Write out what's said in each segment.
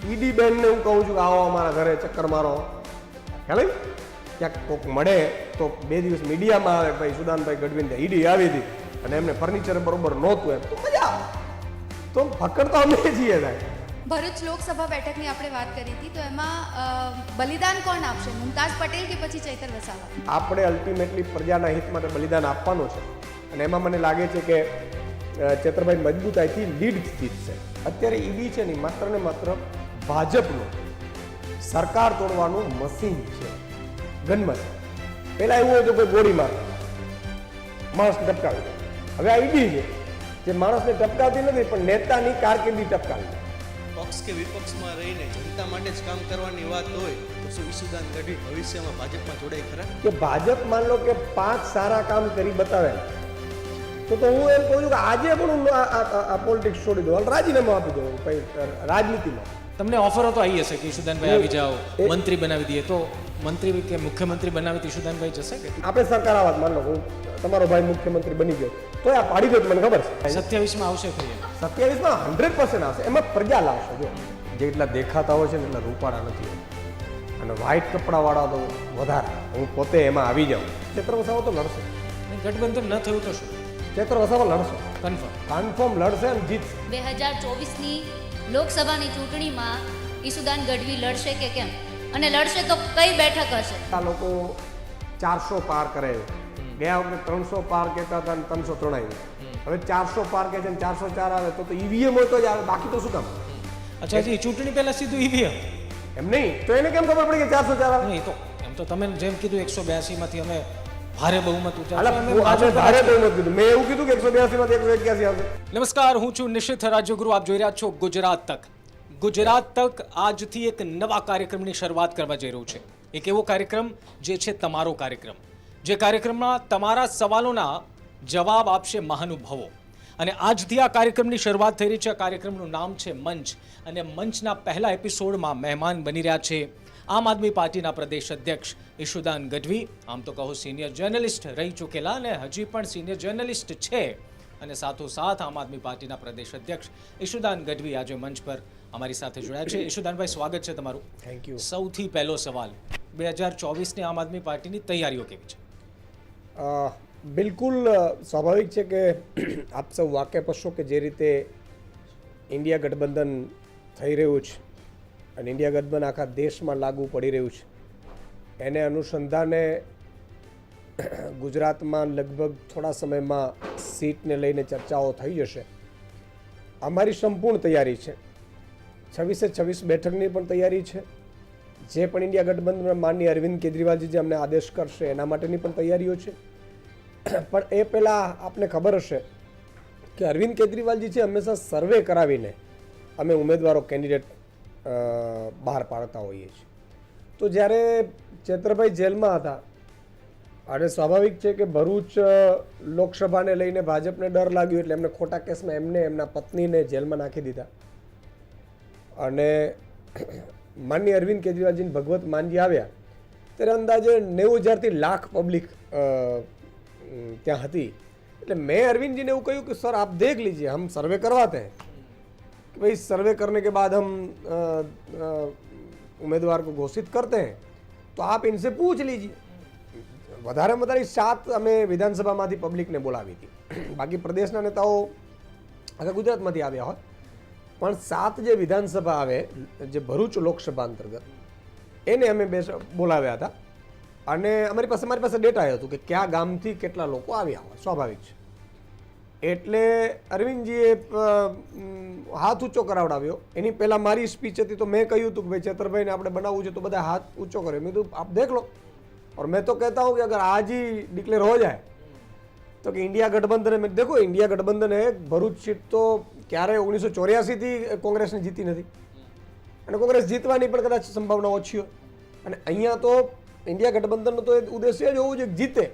ED બેનને હું કહું છું કે આવો અમારા ઘરે ચક્કર મારો, ખ્યાલ આવી? ક્યાંક કોક મળે તો 2 દિવસ મીડિયામાં આવે ભાઈ સુદાનભાઈ ગઢવીને ઈડી આવી હતી અને એમને ફર્નિચર બરોબર નહોતું એમ, તો મજા આવે. તો ફકડ તો અમે છીએ સાહેબ. ભરૂચ લોકસભા બેઠકની આપણે વાત કરી હતી, તો એમાં બલિદાન કોણ આપશે, મુમતાઝ પટેલ કે પછી ચૈતર વસાવા? આપણે અલ્ટિમેટલી પ્રજાના હિત માટે બલિદાન આપવાનું છે અને એમાં મને લાગે છે કે ચેતરભાઈ મજબૂતાઈથી લીડ જીતશે. અત્યારે ઈડી છે ને માત્ર ને માત્ર ભાજપનું સરકાર તોડવાનું મશીન છે, ગન મશીન. પહેલા એવું હતું કે ગોળી માર માણસને ટપકાવી દે. હવે આ ઈડી છે જે માણસને ટપકાવતી નથી પણ નેતાની કારકિર્દી ટપકાવી દે. પક્ષ કે વિપક્ષમાં રહીને જનતા માટે જ કામ કરવાની વાત હોય તો શું ઈસુદાન ગઢવી ભવિષ્યમાં ભાજપમાં જોડાય ખરા? કે ભાજપ માન લો કે 5 સારા કામ કરી બતાવે તો હું એમ કહું છું કે આજે પણ હું આ પોલિટિક્સ છોડી દઉં, રાજીનામું આપી દઉં રાજનીતિમાં. તમને ઓફરો તો આવી હશે કે ઈશુદાનભાઈ આવી જાઓ, મંત્રી બનાવી દઈએ, તો મંત્રી કે મુખ્યમંત્રી બનાવી તો ઈશુદાનભાઈ જશે કે? આપણે સરકાર આવાત માન લો હું તમારો ભાઈ મુખ્યમંત્રી બની ગયો તો આ પાડી દો, મને ખબર છે 27માં આવશે ખરી? 27માં 100% આવશે. એમાં પ્રજા લાવશે. જો જેટલા દેખાતા હોય છે ને એટલા રૂપાળા નથી અને વ્હાઈટ કપડાવાળા તો વધારે. હું પોતે એમાં આવી જાઉં. ચેતર વસાવા તો લડશે. ગઠબંધન ન થયું તો શું? ચેતર વસાવા લડશે, કન્ફર્મ લડશે અને જીતશે. 2024ની લોકસભાની ચૂંટણીમાં ઈસુદાન ગઢવી લડશે કે કેમ, અને લડશે તો કઈ બેઠક હશે? આ લોકો 400 પાર કરે. ગયા વખતે 300 પાર કહેતા હતા અને 303 આવી. હવે 400 પાર કહે છે અને 404 આવે તો ઈવીએમ હોય તો જ આવે, બાકી તો શું કામ? અચ્છા જી, ચૂંટણી પહેલા સીધું ઈવીએમ? એમ નહીં તો એને કેમ ખબર પડી કે 404 આવે? નહીં તો એમ તો તમે જેમ કીધું 182માંથી અમે ભારે બહુમત ભારે બહુમત કીધું. મેં એવું કીધું કે 182માંથી 181 આવશે. નમસ્કાર, હું છું નિશિત રાજ્યગુરુ. આપ જોઈ રહ્યા છો ગુજરાત તક. ગુજરાત તક આજથી એક નવા કાર્યક્રમની શરૂઆત કરવા જઈ રહ્યું છે. એક એવો કાર્યક્રમ જે છે તમારો કાર્યક્રમ, જે કાર્યક્રમમાં તમારા સવાલોના જવાબ આપશે મહાનુભાવો. અને આજથી આ કાર્યક્રમની શરૂઆત થઈ રહી છે. આ કાર્યક્રમનું નામ છે મંચ, અને મંચના પહેલા એપિસોડમાં મહેમાન બની રહ્યા છે આમ આદમી પાર્ટીના પ્રદેશ અધ્યક્ષ ઈશુદાન ગઢવી. આમ તો કહો સિનિયર જર્નલિસ્ટ રહી ચૂકેલા અને હજી પણ સિનિયર જર્નલિસ્ટ છે, અને સાથોસાથ આમ આદમી પાર્ટીના પ્રદેશ અધ્યક્ષ ઈશુદાન ગઢવી આજે મંચ પર અમારી સાથે જોડાયા છે. ઈશુદાનભાઈ, સ્વાગત છે તમારું. Thank you. સૌથી પહેલો સવાલ, 2024ની આમ આદમી પાર્ટીની તૈયારીઓ કેવી છે? બિલકુલ સ્વાભાવિક છે કે આપ સૌ વાકેફ હશો કે જે રીતે ઇન્ડિયા ગઠબંધન થઈ રહ્યું છે અને ઇન્ડિયા ગઠબંધન આખા દેશમાં લાગુ પડી રહ્યું છે, એને અનુસંધાને ગુજરાતમાં લગભગ થોડા સમયમાં સીટને લઈને ચર્ચાઓ થઈ જશે. અમારી સંપૂર્ણ તૈયારી છે. 26 બેઠકની પણ તૈયારી છે. જે પણ ઇન્ડિયા ગઠબંધન માનનીય અરવિંદ કેજરીવાલજી જે અમને આદેશ કરશે એના માટેની પણ તૈયારીઓ છે. પણ એ પહેલાં આપને ખબર હશે કે અરવિંદ કેજરીવાલજી છે હંમેશા સર્વે કરાવીને અમે ઉમેદવારો કેન્ડિડેટ બહાર પાડતા હોઈએ છીએ. તો જ્યારે ચેતરભાઈ જેલમાં હતા અને સ્વાભાવિક છે કે ભરૂચ લોકસભાને લઈને ભાજપને ડર લાગ્યો એટલે એમને ખોટા કેસમાં એમને એમના પત્નીને જેલમાં નાખી દીધા. અને માનનીય અરવિંદ કેજરીવાલજીને ભગવત માનજી આવ્યા ત્યારે અંદાજે 90,000થી લાખ પબ્લિક ત્યાં હતી. એટલે મેં અરविंद એવું કહ્યું કે સર આપ देख लीजिए, हम सर्वे करवाते हैं कि भाई सर्वे करने के बाद हम उम्मीदवार को घोषित करते हैं तो आप इनसे पूछ लीजिए. વધારેમાં વધારે 7 અમે વિધાનસભામાંથી પબ્લિકને બોલાવી હતી. બાકી પ્રદેશના નેતાઓ આખા ગુજરાતમાંથી આવ્યા હોય, પણ 7 જે વિધાનસભા આવે જે ભરૂચ લોકસભા અંતર્ગત એને અમે બોલાવ્યા હતા. અને મારી પાસે ડેટા હતું કે કયા ગામથી કેટલા લોકો આવ્યા હોય. સ્વાભાવિક છે એટલે અરવિંદજીએ હાથ ઊંચો કરાવડાવ્યો. એની પહેલાં મારી સ્પીચ હતી તો મેં કહ્યું હતું કે ભાઈ ચેતરભાઈને આપણે બનાવવું છે તો બધા હાથ ઊંચો કર્યો. મેં કીધું આપ દેખ લો. और मैं तो कहता हूँ कि अगर आज ही डिक्लेयर हो जाए तो कि इंडिया गठबंधन में देखो इंडिया गठबंधन है. भरूच सीट तो क्यारे 1984થી કોંગ્રેસને જીતી નથી અને કોંગ્રેસ જીતવાની પણ કદાચ સંભાવના ઓછી હોય. અને અહીંયા તો ઇન્ડિયા ગઠબંધનનો તો ઉદ્દેશ્ય જ હોવું છે કે જીતે.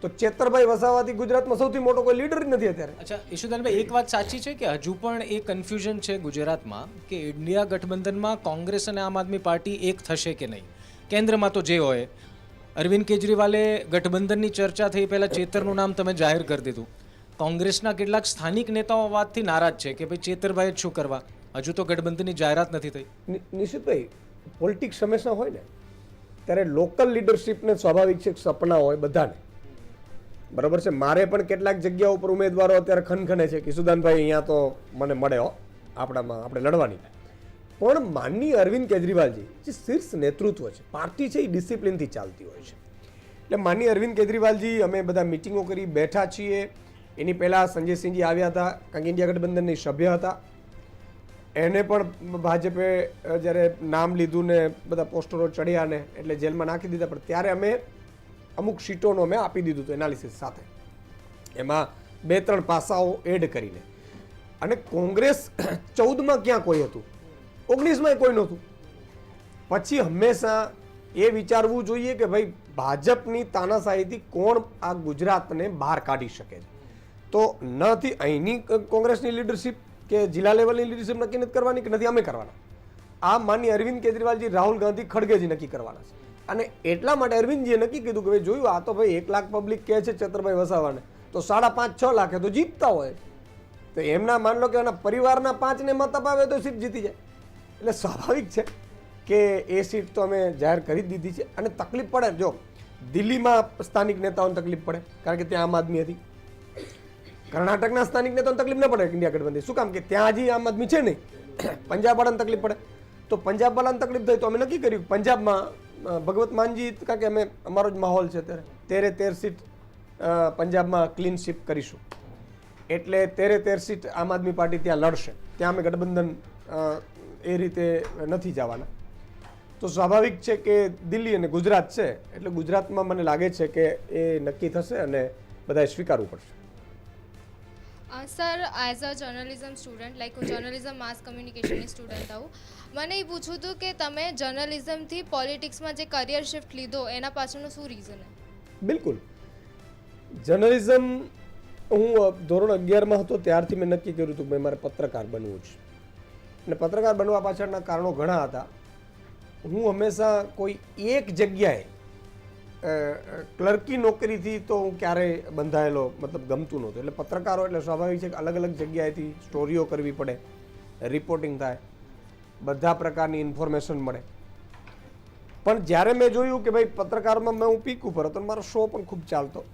તો ચેતરભાઈ વસાવાથી ગુજરાતમાં સૌથી મોટો કોઈ લીડર જ નથી અત્યારે. અચ્છા ઈશુદાનભાઈ, એક વાત સાચી છે કે હજુ પણ એ કન્ફ્યુઝન છે ગુજરાતમાં કે ઇન્ડિયા ગઠબંધનમાં કોંગ્રેસ અને આમ આદમી પાર્ટી એક થશે કે નહીં. કેન્દ્રમાં તો જે હોય, અરવિંદ કેજરીવાલે ગઠબંધનની ચર્ચા થઈ પહેલાં ચેતરનું નામ તમે જાહેર કરી દીધું. કોંગ્રેસના કેટલાક સ્થાનિક નેતાઓ વાતથી નારાજ છે કે ભાઈ ચેતરભાઈ જ શું કરવા, હજુ તો ગઠબંધનની જાહેરાત નથી થઈ. નિશ્ચિતભાઈ પોલિટિક્સ હંમેશા હોય ને ત્યારે લોકલ લીડરશીપને સ્વાભાવિક છે સપના હોય બધાને, બરાબર છે. મારે પણ કેટલાક જગ્યા ઉપર ઉમેદવારો અત્યારે ખનખને છે કે ઈસુદાનભાઈ અહીંયા તો મને મળે હો, આપણે લડવાની. પણ માનનીય અરવિંદ કેજરીવાલજી જે શીર્ષ નેતૃત્વ છે, પાર્ટી છે એ ડિસિપ્લિનથી ચાલતી હોય છે. એટલે માનનીય અરવિંદ કેજરીવાલજી અમે બધા મિટિંગો કરી બેઠા છીએ. એની પહેલાં સંજયસિંહજી આવ્યા હતા, કારણ કે ઇન્ડિયા ગઠબંધનની સભ્ય હતા. એને પણ ભાજપે જ્યારે નામ લીધું ને બધા પોસ્ટરો ચડ્યા ને એટલે જેલમાં નાખી દીધા. પણ ત્યારે અમે અમુક સીટોનો અમે આપી દીધું હતું એનાલિસિસ સાથે, એમાં 2-3 પાસાઓ એડ કરીને. અને કોંગ્રેસ 14માં ક્યાં કોઈ હતું, 19માં કોઈ નહોતું. પછી હંમેશા એ વિચારવું જોઈએ કે ભાઈ ભાજપની તાનાશાહીથી કોણ આ ગુજરાતને બહાર કાઢી શકે છે. તો નથી અહીંની કોંગ્રેસની લીડરશીપ કે જિલ્લા લેવલની લીડરશીપ નક્કી નથી કરવાની કે નથી અમે કરવાના. આ માનનીય અરવિંદ કેજરીવાલજી, રાહુલ ગાંધી, ખડગેજી નક્કી કરવાના છે. અને એટલા માટે અરવિંદજીએ નક્કી કીધું કે ભાઈ જોયું આ તો ભાઈ 1 લાખ પબ્લિક કહે છે ચેતરભાઈ વસાવાને, તો 5.5-6 લાખે તો જીતતા હોય. તો એમના માન લો કે એના પરિવારના 5 ને મત અપાવે તો સીટ જીતી જાય. એટલે સ્વાભાવિક છે કે એ સીટ તો અમે જાહેર કરી જ દીધી છે. અને તકલીફ પડે, જો દિલ્હીમાં સ્થાનિક નેતાઓને તકલીફ પડે કારણ કે ત્યાં આમ આદમી હતી. કર્ણાટકના સ્થાનિક નેતાઓને તકલીફ ન પડે ઇન્ડિયા ગઠબંધન, શું કામ કે ત્યાં હજી આમ આદમી છે નહીં. પંજાબ વાળાને તકલીફ પડે, તો પંજાબ વાળાને તકલીફ થઈ તો અમે નક્કી કર્યું પંજાબમાં ભગવત માનજી, કારણ કે અમે અમારો જ માહોલ છે ત્યારે 13 સીટ પંજાબમાં ક્લીન શિપ કરીશું. એટલે 13 સીટ આમ આદમી પાર્ટી ત્યાં લડશે. ત્યાં અમે ગઠબંધન એ રીતે નથી જવાના. તો સ્વાભાવિક છે કે દિલ્હી અને ગુજરાત છે, એટલે ગુજરાતમાં મને લાગે છે કે એ નક્કી થશે અને બધાએ સ્વીકારવું પડશે. Sir, as a journalism student, like હું જર્નલિઝમ માસ કમ્યુનિકેશનની સ્ટુડન્ટ આવું, મને એ પૂછવું હતું કે તમે જર્નલિઝમથી પોલિટિક્સમાં જે કરિયર શિફ્ટ લીધો એના પાછળનું શું રીઝન? બિલકુલ, જર્નલિઝમ હું ધોરણ 11માં હતો ત્યારથી મેં નક્કી કર્યું હતું કે મારે પત્રકાર બનવું છે. અને પત્રકાર બનવા પાછળના કારણો ઘણા હતા. હું હંમેશા કોઈ એક જગ્યાએ ક્લર્કી નોકરીથી તો હું ક્યારેય બંધાયેલો મતલબ ગમતું નહોતું. એટલે પત્રકારો એટલે સ્વાભાવિક છે કે અલગ અલગ જગ્યાએથી સ્ટોરીઓ કરવી પડે, રિપોર્ટિંગ થાય, બધા પ્રકારની ઇન્ફોર્મેશન મળે. પણ જ્યારે મેં જોયું કે ભાઈ પત્રકારમાં મેં હું પીક ઉપર હતો, મારો શો પણ ખૂબ ચાલતો,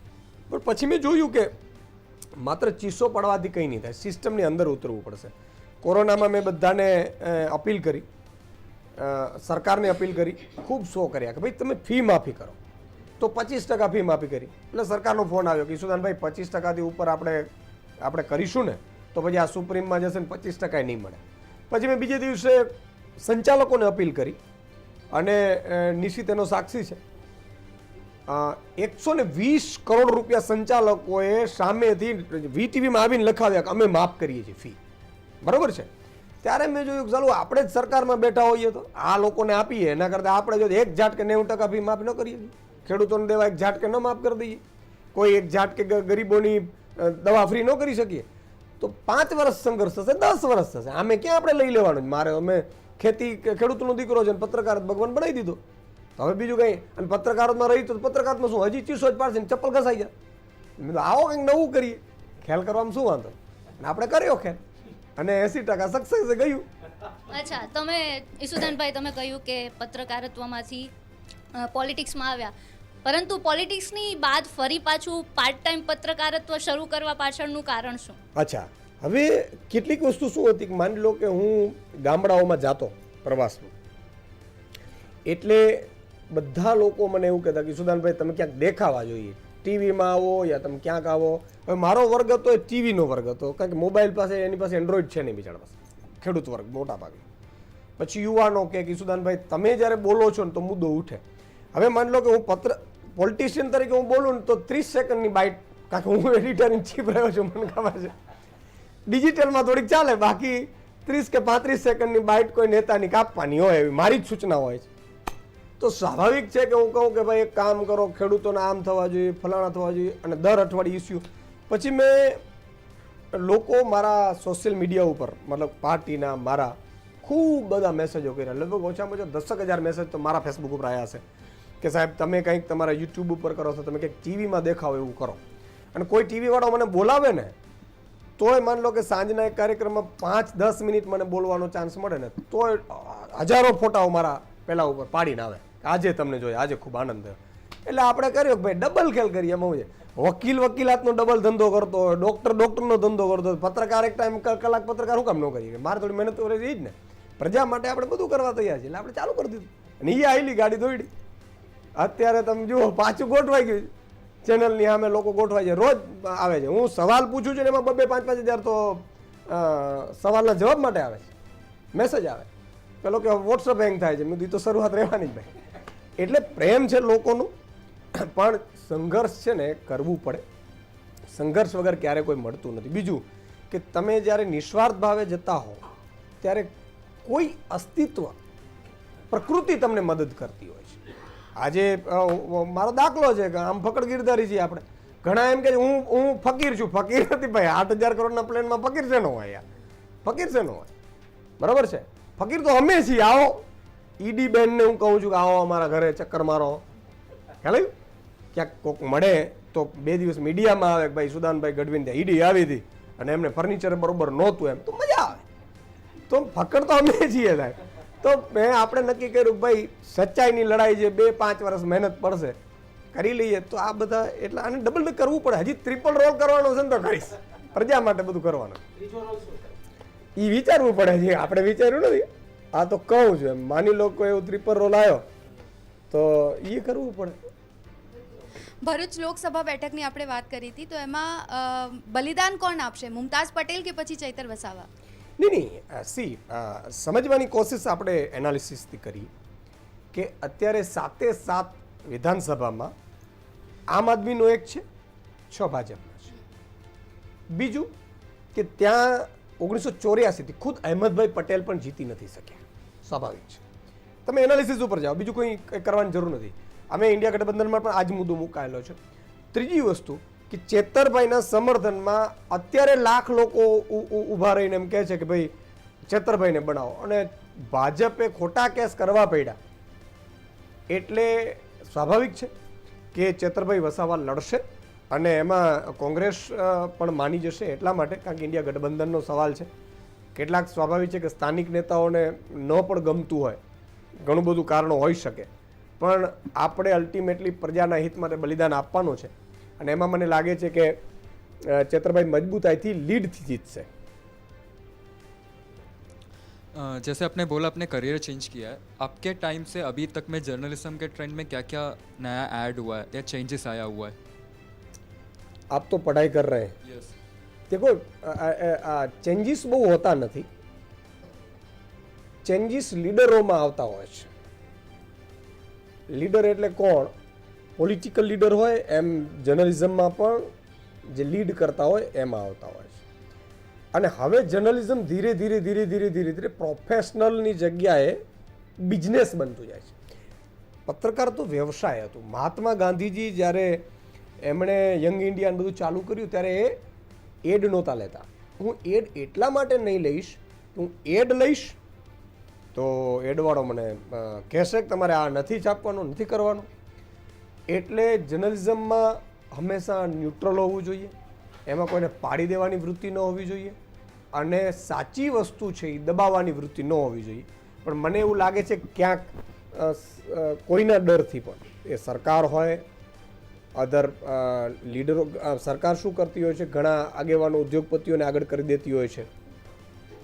પણ પછી મેં જોયું કે માત્ર ચીસો પડવાથી કંઈ નહીં થાય, સિસ્ટમની અંદર ઉતરવું પડશે. કોરોનામાં મેં બધાને અપીલ કરી, સરકારને અપીલ કરી, ખૂબ શો કર્યા કે ભાઈ તમે ફી માફી કરો. તો 25% ફી માફી કરી. એટલે સરકારનો ફોન આવ્યો કે ઈસુદાનભાઈ 25%થી ઉપર આપણે કરીશું ને તો પછી આ સુપ્રીમમાં જશે ને 25% નહીં મળે. પછી મેં બીજે દિવસે સંચાલકોને અપીલ કરી અને નિશિત એનો સાક્ષી છે, 120 કરોડ રૂપિયા સંચાલકોએ સામેથી વીટીવીમાં આવીને લખાવ્યા કે અમે માફ કરીએ છીએ ફી. બરાબર છે. ત્યારે મેં જોયું કે ચાલો આપણે જ સરકારમાં બેઠા હોઈએ તો આ લોકોને આપીએ, એના કરતાં આપણે જો 1 ઝાટકે 90% ફી માફ ન કરીએ, ખેડૂતોને દેવા 1 ઝાટકે ન માફ કરી દઈએ, કોઈ 1 ઝાટકે ગરીબોની દવા ફ્રી ન કરી શકીએ, તો 5 વર્ષ સંઘર્ષ થશે, 10 વર્ષ થશે. આમે ક્યાં આપણે લઈ લેવાનું? મારે અમે ખેતી ખેડૂતનો દીકરો છે, પત્રકાર ભગવાન બનાવી દીધો, તો હવે બીજું કંઈ. અને પત્રકારોમાં રહી તો પત્રકારમાં શું હજી ચીસો જ પાડશે ને ચપ્પલ ઘસાઈ જાય. આવો કંઈક નવું કરીએ, ખ્યાલ કરવામાં શું વાંધો? અને આપણે કર્યો ખ્યાલ અને 80% સક્સેસ ગયું. અચ્છા, તમે ઈસુદાનભાઈ તમે કહ્યું કે પત્રકારત્વમાંથી પોલિટિક્સમાં આવ્યા, પરંતુ પોલિટિક્સની બાદ ફરી પાછું પાર્ટ ટાઈમ પત્રકારત્વ શરૂ કરવા પાછળનું કારણ શું? અચ્છા, હવે કેટલીક વસ્તુ શું હતી કે માની લો કે હું ગામડાઓમાં જાતો પ્રવાસમાં, એટલે બધા લોકો મને એવું કહેતા કે સુદાનભાઈ તમે ક્યાંક દેખાવા જોઈએ, ટીવીમાં આવો યા તમે ક્યાંક આવો. હવે મારો વર્ગ હતો એ ટીવીનો વર્ગ હતો, કારણ કે મોબાઈલ પાસે એની પાસે એન્ડ્રોઈડ છે નહીં બિચારા પાસે, ખેડૂત વર્ગ મોટા ભાગે. પછી યુવાનો કે સુદાનભાઈ તમે જ્યારે બોલો છો ને તો મુદ્દો ઉઠે. હવે માની લો કે હું પોલિટિશિયન તરીકે હું બોલું ને તો 30 સેકન્ડની બાઇટ, કારણ કે હું એડિટર ઇન ચીફ રહ્યો છું, મને ખબર છે. ડિજિટલમાં થોડીક ચાલે, બાકી 30 કે 35 સેકન્ડની બાઇટ કોઈ નેતાની કાપવાની હોય એવી મારી જ સૂચના હોય છે. તો સ્વાભાવિક છે કે હું કહું કે ભાઈ એક કામ કરો, ખેડૂતોને આમ થવા જોઈએ, ફલાણા થવા જોઈએ, અને દર અઠવાડિયે ઇસ્યુ. પછી મેં લોકો મારા સોશિયલ મીડિયા ઉપર મતલબ પાર્ટીના મારા ખૂબ બધા મેસેજો કર્યા, લગભગ ઓછામાં ઓછા 10,000 મેસેજ તો મારા ફેસબુક ઉપર આવ્યા છે કે સાહેબ તમે કંઈક તમારા યુટ્યુબ ઉપર કરો છો, તમે કંઈક ટીવીમાં દેખાવો એવું કરો. અને કોઈ ટીવીવાળો મને બોલાવે ને તોય માન લો કે સાંજના એક કાર્યક્રમમાં 5-10 મિનિટ મને બોલવાનો ચાન્સ મળે ને તોય હજારો ફોટાઓ મારા પેલા ઉપર પાડીને આવે આજે તમને જોયા, આજે ખૂબ આનંદ થયો. એટલે આપણે કર્યો કે ભાઈ ડબલ ખેલ કરીએ. એમાં હું વકીલાતનો ડબલ ધંધો કરતો હોય, ડોક્ટરનો ધંધો કરતો હોય, પત્રકાર એક ટાઈમ કલાક પત્રકાર શું કામ ન કરીએ? મારે થોડી મહેનત કરી જ ને. પ્રજા માટે આપણે બધું કરવા તૈયાર છે. એટલે આપણે ચાલુ કરી દીધું અને એ આવેલી ગાડી દોડી. અત્યારે તમે જુઓ પાછું ગોઠવાઈ ગયું. ચેનલની સામે લોકો ગોઠવાય છે, રોજ આવે છે. હું સવાલ પૂછું છું ને એમાં 2-5 હજાર તો સવાલના જવાબ માટે આવે છે, મેસેજ આવે. પેલો કે વોટ્સઅપ હેંગ થાય છે. મેં કીધું તો શરૂઆત રહેવાની જ ભાઈ. એટલે પ્રેમ છે લોકોનું, પણ સંઘર્ષ છે ને કરવું પડે. સંઘર્ષ વગર ક્યારે કોઈ મળતું નથી. બીજું કે તમે જ્યારે નિસ્વાર્થ ભાવે જતા હો ત્યારે કોઈ અસ્તિત્વ, પ્રકૃતિ તમને મદદ કરતી હોય છે. આજે મારો દાખલો છે કે આમ ફકડ ગીરધારી છીએ આપણે. ઘણા એમ કે હું ફકીર છું. ફકીર નથી ભાઈ. 8,000 કરોડના પ્લેનમાં ફકીર છે નો હોય યાર? ફકીર છે નો હોય? બરાબર છે. ફકીર તો અમે છીએ. આવો ઈડી બેનને હું કહું છું કે આવો અમારા ઘરે ચક્કર મારો. ખ્યાલ ક્યાંક કોક મળે તો 2 દિવસ મીડિયામાં આવે કે ભાઈ સુદાનભાઈ ગઢવીને ત્યાં ઈડી આવી હતી અને એમને ફર્નિચર બરોબર નહોતું, એમ તો મજા આવે. તો ફકડ તો અમે છીએ સાહેબ. તો મેં આપણે નક્કી કર્યું કે ભાઈ સચ્ચાઈની લડાઈ છે, 2-5 વર્ષ મહેનત પડશે, કરી લઈએ તો આ બધા. એટલે આને ડબલ કરવું પડે. હજી ટ્રિપલ રોલ કરવાનો છે ને તો કરીશ. પ્રજા માટે બધું કરવાનું એ વિચારવું પડે છે. આપણે વિચાર્યું નથી. આ તો કહું છું એમ. માની લો કોઈ એવું ટ્રિપલ રોલ આવ્યો તો એ કરવું પડે. ભરૂચ લોકસભા બેઠકની આપણે વાત કરી હતી, તો એમાં બલિદાન કોણ આપશે, મુમતાઝ પટેલ કે પછી ચૈતર વસાવા? નહીં, સમજવાની કોશિશ આપણે એનાલિસિસથી કરી કે અત્યારે 7 વિધાનસભામાં આમ આદમીનો એક છે, 6 ભાજપના છે. બીજું કે ત્યાં 1984થી ખુદ અહેમદભાઈ પટેલ પણ જીતી નથી શક્યા. સ્વાભાવિક છે. તમે એનાલિસિસ ઉપર જાઓ, બીજું કોઈ કરવાની જરૂર નથી. અમે ઇન્ડિયા ગઠબંધનમાં પણ આ જ મુદ્દો મુકાયેલો છે. ત્રીજી વસ્તુ કે ચેતરભાઈના સમર્થનમાં અત્યારે લાખ લોકો ઊભા રહીને એમ કહે છે કે ભાઈ ચેતરભાઈને બનાવો, અને ભાજપે ખોટા કેસ કરવા પડ્યા. એટલે સ્વાભાવિક છે કે ચેતરભાઈ વસાવા લડશે અને એમાં કોંગ્રેસ પણ માની જશે. એટલા માટે કારણ કે ઇન્ડિયા ગઠબંધનનો સવાલ છે. કેટલાક સ્વાભાવિક છે કે સ્થાનિક નેતાઓને ન પણ ગમતું હોય, ઘણું બધું કારણો હોઈ શકે, પણ આપણે અલ્ટિમેટલી પ્રજાના હિત માટે બલિદાન આપવાનું છે. અને એમાં મને લાગે છે કે ચેતરભાઈ મજબૂતાઈથી લીડથી જીતશે. जैसे आपने बोला आपने करियर चेंज किया है, आपके टाइम से अभी तक में जर्नलिज्म के ट्रेंड में क्या क्या नया ऐड हुआ है या चेंजेस आया हुआ है? આપ તો પઢાઈ કર રહે हैं. यस. देखो ચેન્જીસ બહુ હોતા નથી. ચેન્જીસ લીડરોમાં આવતા હોય છે. લીડર એટલે કોણ? પોલિટિકલ લીડર હોય એમ જર્નલિઝમમાં પણ જે લીડ કરતા હોય એમાં આવતા હોય છે. અને હવે જર્નલિઝમ ધીરે ધીરે પ્રોફેશનલની જગ્યાએ બિઝનેસ બનતું જાય છે. પત્રકાર તો વ્યવસાય હતું. મહાત્મા ગાંધીજી જ્યારે એમણે યંગ ઇન્ડિયા બધું ચાલુ કર્યું ત્યારે એ એડ નહોતા લેતા. હું એડ એટલા માટે નહીં લઈશ, હું એડ લઈશ તો એડવાળો મને કહેશે કે તમારે આ નથી છાપવાનું, નથી કરવાનું. એટલે જર્નલિઝમમાં હંમેશા ન્યુટ્રલ હોવું જોઈએ. એમાં કોઈને પાડી દેવાની વૃત્તિ ન હોવી જોઈએ અને સાચી વસ્તુ છે એ દબાવવાની વૃત્તિ ન હોવી જોઈએ. પણ મને એવું લાગે છે ક્યાંક કોઈના ડરથી પણ, એ સરકાર હોય, અધર લીડરો, સરકાર શું કરતી હોય છે, ઘણા આગેવાનો ઉદ્યોગપતિઓને આગળ કરી દેતી હોય છે.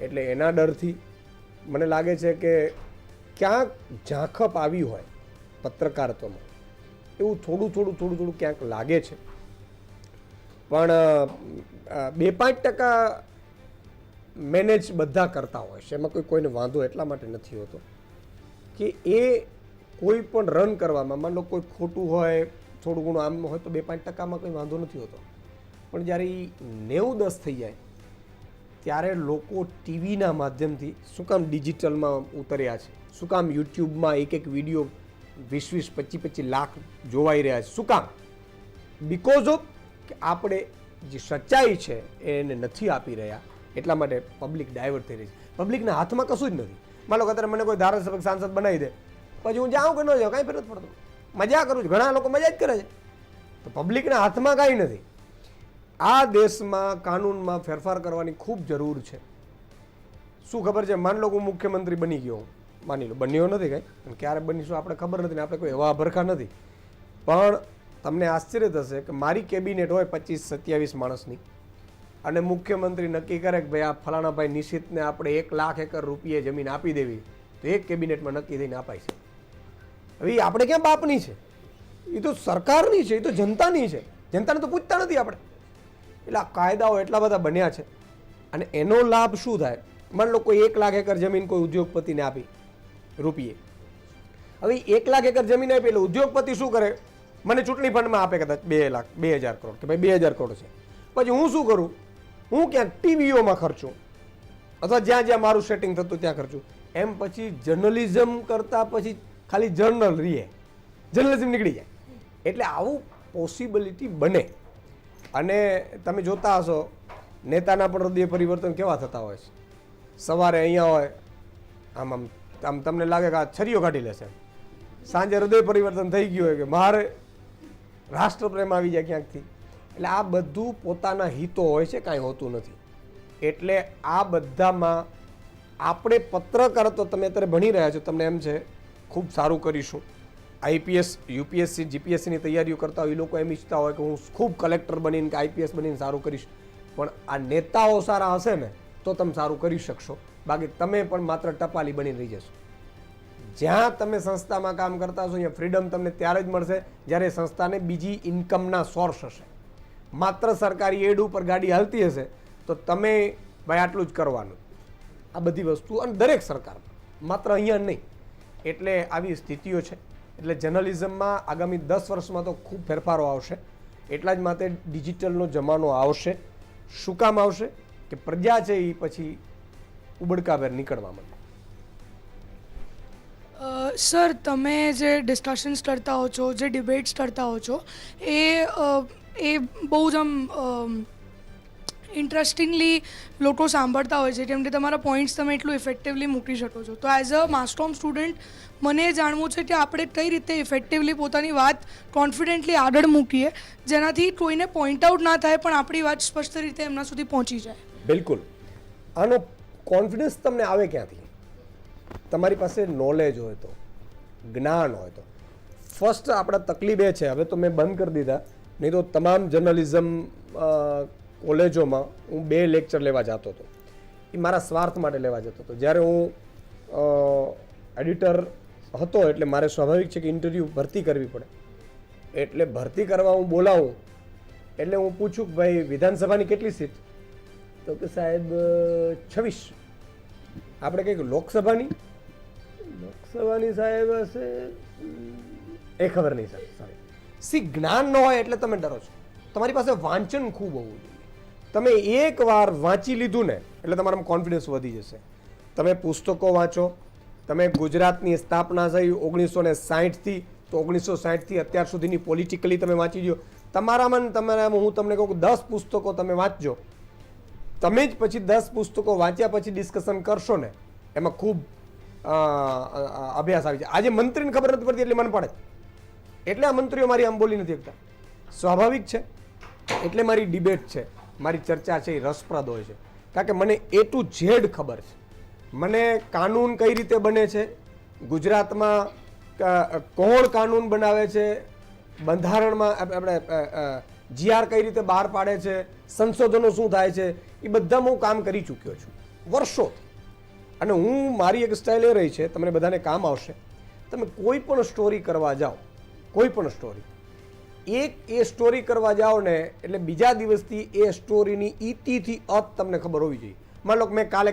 એટલે એના ડરથી મને લાગે છે કે ક્યાંક ઝાંખપ આવી હોય પત્રકારત્વમાં, એવું થોડું ક્યાંક લાગે છે. પણ 2-5% મેનેજ બધા કરતા હોય છે. એમાં કોઈને વાંધો એટલા માટે નથી હોતો કે એ કોઈ પણ રન કરવામાં, માન લો કોઈ ખોટું હોય, થોડું ઘણું આમ હોય તો 2-5%માં કોઈ વાંધો નથી હોતો. પણ જ્યારે એ 90-10 થઈ જાય ત્યારે લોકો ટીવીના માધ્યમથી શું કામ ડિજિટલમાં ઉતર્યા છે, શું કામ યુટ્યુબમાં એક વિડીયો 20-25 લાખ જોવાઈ રહ્યા છે, શું કામ? બિકોઝ ઓફ કે આપણે જે સચ્ચાઈ છે એને નથી આપી રહ્યા. એટલા માટે પબ્લિક ડાયવર્ટ થઈ રહી છે. પબ્લિકના હાથમાં કશું જ નથી. માનો કે અત્યારે મને કોઈ ધારાસભ્ય સાંસદ બનાવી દે, પછી હું જાઉં કે ન જાઉં કાંઈ ફેર નથી પડતો. મજા કરું છું. ઘણા લોકો મજા જ કરે છે. તો પબ્લિકના હાથમાં કાંઈ નથી. આ દેશમાં કાનૂનમાં ફેરફાર કરવાની ખૂબ જરૂર છે. શું ખબર છે, માન લો હું મુખ્યમંત્રી બની ગયો, માની લો બન્યો નથી કાંઈ, અને ક્યારે બનીશું આપણે ખબર નથી ને આપણે કોઈ એવા ભરખા નથી, પણ તમને આશ્ચર્ય થશે કે મારી કેબિનેટ હોય 25-27 માણસની અને મુખ્યમંત્રી નક્કી કરે કે ભાઈ આ ફલાણા ભાઈ નિશિતને આપણે 1 લાખ એકર રૂપિયે જમીન આપી દેવી, તો એક કેબિનેટમાં નક્કી થઈને અપાય છે. હવે એ આપણે ક્યાં બાપની છે, એ તો સરકારની છે, એ તો જનતાની છે, જનતાને તો પૂછતા નથી આપણે. એટલે આ કાયદાઓ એટલા બધા બન્યા છે અને એનો લાભ શું થાય, માન લો કોઈ 1 લાખ એકર જમીન કોઈ ઉદ્યોગપતિને આપી રૂપિયે, હવે 1 લાખ એકર જમીન આપી એટલે ઉદ્યોગપતિ શું કરે, મને ચૂંટણી ફંડમાં આપે કદાચ 2,00,000 કરોડ કે ભાઈ 2,000 કરોડ છે, પછી હું શું કરું, હું ક્યાંક ટીવીઓમાં ખર્ચું અથવા જ્યાં જ્યાં મારું સેટિંગ થતું ત્યાં ખર્ચું, એમ પછી જર્નલિઝમ કરતાં પછી ખાલી જર્નલ રીએ, જર્નલિઝમ નીકળી જાય. એટલે આવું પોસિબિલિટી બને. અને તમે જોતા હશો નેતાના પણ હૃદય પરિવર્તન કેવા થતા હોય છે. સવારે અહીંયા હોય આમ આમ આમ તમને લાગે કે આ છરીઓ કાઢી લેશે, સાંજે હૃદય પરિવર્તન થઈ ગયું હોય કે મારે રાષ્ટ્રપ્રેમ આવી જાય ક્યાંકથી. એટલે આ બધું પોતાના હિતો હોય છે, કાંઈ હોતું નથી. એટલે આ બધામાં આપણે પત્રકાર તો તમે અત્યારે ભણી રહ્યા છો, તમને એમ છે ખૂબ સારું કરીશું, આઈપીએસ યુપીએસસી જીપીએસસીની તૈયારીઓ કરતા હોય એ લોકો એમ ઈચ્છતા હોય કે હું ખૂબ કલેક્ટર બનીને કે આઈપીએસ બનીને સારું કરીશ, પણ આ નેતાઓ સારા હશે ને તો તમે સારું કરી શકશો, બાકી તમે પણ માત્ર ટપાલી બનીને રહી જશો. જ્યાં તમે સંસ્થામાં કામ કરતા હશો અહીંયા ફ્રીડમ તમને ત્યારે જ મળશે જ્યારે સંસ્થાને બીજી ઇન્કમના સોર્સ હશે. માત્ર સરકારી એડ ઉપર ગાડી હાલતી હશે તો તમે ભાઈ આટલું જ કરવાનું. આ બધી વસ્તુ અને દરેક સરકારમાં, માત્ર અહીંયા નહીં. એટલે આવી સ્થિતિઓ છે. એટલે જર્નલિઝમમાં આગામી 10 વર્ષમાં તો ખૂબ ફેરફારો આવશે. એટલા જ માટે ડિજિટલનો જમાનો આવશે. શું કામ આવશે કે પ્રજા છે એ પછી ઉબડકાભેર નીકળવા માંડે. સર, તમે જે ડિસ્કશન્સ કરતા હો છો, જે ડિબેટ્સ કરતા હો છો, એ બહુ જ આમ ઇન્ટરેસ્ટિંગલી લોકો સાંભળતા હોય છે, કેમ કે તમારા પોઈન્ટ્સ તમે એટલું ઇફેક્ટિવલી મૂકી શકો છો. તો એઝ અ માસ્ટોમ સ્ટુડન્ટ મને એ જાણવું છે કે આપણે કઈ રીતે ઇફેક્ટિવલી પોતાની વાત કોન્ફિડન્ટલી આગળ મૂકીએ જેનાથી કોઈને પોઈન્ટ આઉટ ના થાય પણ આપણી વાત સ્પષ્ટ રીતે એમના સુધી પહોંચી જાય. બિલકુલ. આનો કોન્ફિડન્સ તમને આવે ક્યાંથી? તમારી પાસે નોલેજ હોય તો, જ્ઞાન હોય તો. ફર્સ્ટ આપણા તકલીફ એ છે, હવે તો મેં બંધ કરી દીધા, નહીં તો તમામ જર્નલિઝમ કોલેજોમાં હું 2 લેક્ચર લેવા જતો હતો. એ મારા સ્વાર્થ માટે લેવા જતો હતો. જ્યારે હું એડિટર હતો એટલે મારે સ્વાભાવિક છે કે ઇન્ટરવ્યૂ ભરતી કરવી પડે. એટલે ભરતી કરવા હું બોલાવું એટલે હું પૂછું કે ભાઈ વિધાનસભાની કેટલી સીટ, તો કે સાહેબ 26. આપણે કંઈક લોકસભાની સાહેબ હશે એ ખબર નહીં સર. સોરી, સી જ્ઞાન ન હોય એટલે તમે ડરો છો. તમારી પાસે વાંચન ખૂબ હોવું જોઈએ. તમે એકવાર વાંચી લીધું ને એટલે તમારામાં કોન્ફિડન્સ વધી જશે. તમે પુસ્તકો વાંચો. તમે ગુજરાતની સ્થાપના થઈ 1960થી, તો 1960થી અત્યાર સુધીની પોલિટિકલી તમે વાંચી લો. તમારામાં હું તમને કહું 10 પુસ્તકો તમે વાંચજો, તમે જ પછી 10 પુસ્તકો વાંચ્યા પછી ડિસ્કશન કરશો ને એમાં ખૂબ અભ્યાસ આવી જાય. આજે મંત્રીને ખબર નથી પડતી એટલે મને પડે, એટલે આ મંત્રીઓ મારી આમ બોલી નથી શકતા. સ્વાભાવિક છે. એટલે મારી ડિબેટ છે, મારી ચર્ચા છે એ રસપ્રદ હોય છે, કારણ કે મને A to Z ખબર છે. મને કાનૂન કઈ રીતે બને છે, ગુજરાતમાં કોણ કાનૂન બનાવે છે, બંધારણમાં આપણે GR કઈ રીતે બહાર પાડે છે, સંશોધનો શું થાય છે, એ બધામાં હું કામ કરી ચૂક્યો છું વર્ષોથી. અને હું મારી એક સ્ટાઇલ એ રહી છે, તમને બધાને કામ આવશે. તમે કોઈ પણ સ્ટોરી કરવા જાઓ, કોઈ પણ સ્ટોરી, એ સ્ટોરી કરવા જાઓ ને એટલે બીજા દિવસથી એ સ્ટોરીની ઇતિથી અત તમને ખબર હોવી જોઈએ. માનો લો મેં કાલે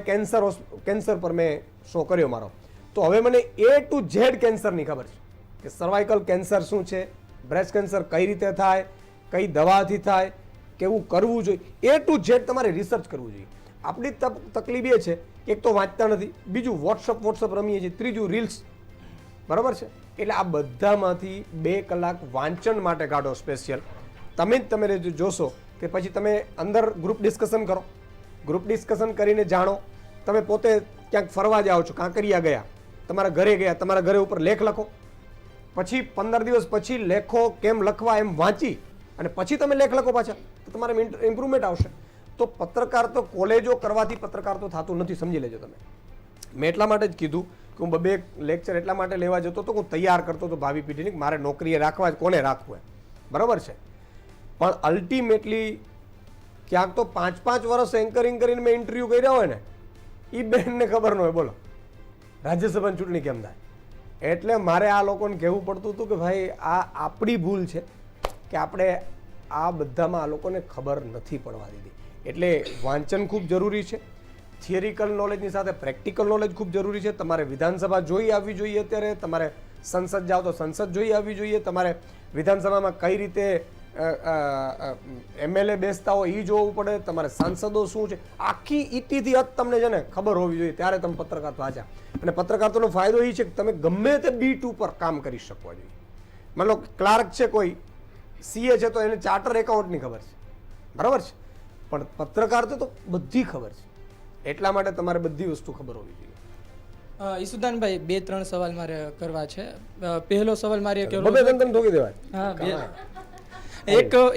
કેન્સર પર મેં શો કર્યો મારો, તો હવે મને A to Z કેન્સરની ખબર છે કે સર્વાઇકલ કેન્સર શું છે, બ્રેસ્ટ કેન્સર કઈ રીતે થાય, કઈ દવાથી થાય, કેવું કરવું જોઈએ, A to Z તમારે રિસર્ચ કરવું જોઈએ. આપણી તકલીફ એ છે કે એક તો વાંચતા નથી, બીજું વોટ્સઅપ રમીએ છીએ, ત્રીજું રીલ્સ. બરાબર છે. એટલે આ બધામાંથી 2 કલાક વાંચન માટે કાઢો સ્પેશિયલ. તમે જોશો કે પછી તમે અંદર ગ્રુપ ડિસ્કશન કરો, ગ્રુપ ડિસ્કશન કરીને જાણો. તમે પોતે ક્યાંક ફરવા જાઓ છો, કાંકરિયા ગયા, તમારા ઘરે ગયા, તમારા ઘરે ઉપર લેખ લખો, પછી 15 દિવસ પછી લેખો કેમ લખવા એમ વાંચી અને પછી તમે લેખ લખો પાછા તો તમારે ઇમ્પ્રુવમેન્ટ આવશે. તો પત્રકાર તો કોલેજો કરવાથી પત્રકાર તો થતું નથી, સમજી લેજો તમે. મેં એટલા માટે જ કીધું કે હું બે લેક્ચર એટલા માટે લેવા જતો હતો, હું તૈયાર કરતો હતો ભાવિ પેઢીની, મારે નોકરીએ રાખવા જ, કોને રાખવું એમ, બરાબર છે. પણ અલ્ટિમેટલી ક્યાંક તો 5-5 વર્ષ એન્કરિંગ કરીને મેં ઇન્ટરવ્યૂ કર્યા હોય ને, એ બેનને ખબર ન હોય બોલો રાજ્યસભાની ચૂંટણી કેમ થાય. એટલે મારે આ લોકોને કહેવું પડતું હતું કે ભાઈ આ આપણી ભૂલ છે કે આપણે આ બધામાં આ લોકોને ખબર નથી પડવા દીધી. એટલે વાંચન ખૂબ જરૂરી છે, થિયરિકલ નોલેજની સાથે પ્રેક્ટિકલ નોલેજ ખૂબ જરૂરી છે. તમારે વિધાનસભા જોઈ આવવી જોઈએ, અત્યારે તમારે સંસદ જાઓ તો સંસદ જોઈ આવવી જોઈએ, તમારે વિધાનસભામાં કઈ રીતે MLA બેસતા હોય એ જોવું પડે, તમારે સાંસદો શું છે, આખી ઈટીથી જ તમને છે ને ખબર હોવી જોઈએ, ત્યારે તમે પત્રકાર વાંચ્યા. અને પત્રકારનો ફાયદો એ છે કે તમે ગમે તે બીટ ઉપર કામ કરી શકવા જોઈએ. માનો લો ક્લાર્ક છે, કોઈ CA છે, તો એને ચાર્ટર એકાઉન્ટની ખબર છે, બરાબર છે, પણ પત્રકાર તો બધી ખબર છે. એટલા માટે તમારે બધી વસ્તુ ખબર હોવી જોઈએ. ઈસુદાનભાઈ 2-3 સવાલ મારે કરવા છે. પહેલો સવાલ મારે ઠોકી દેવાય.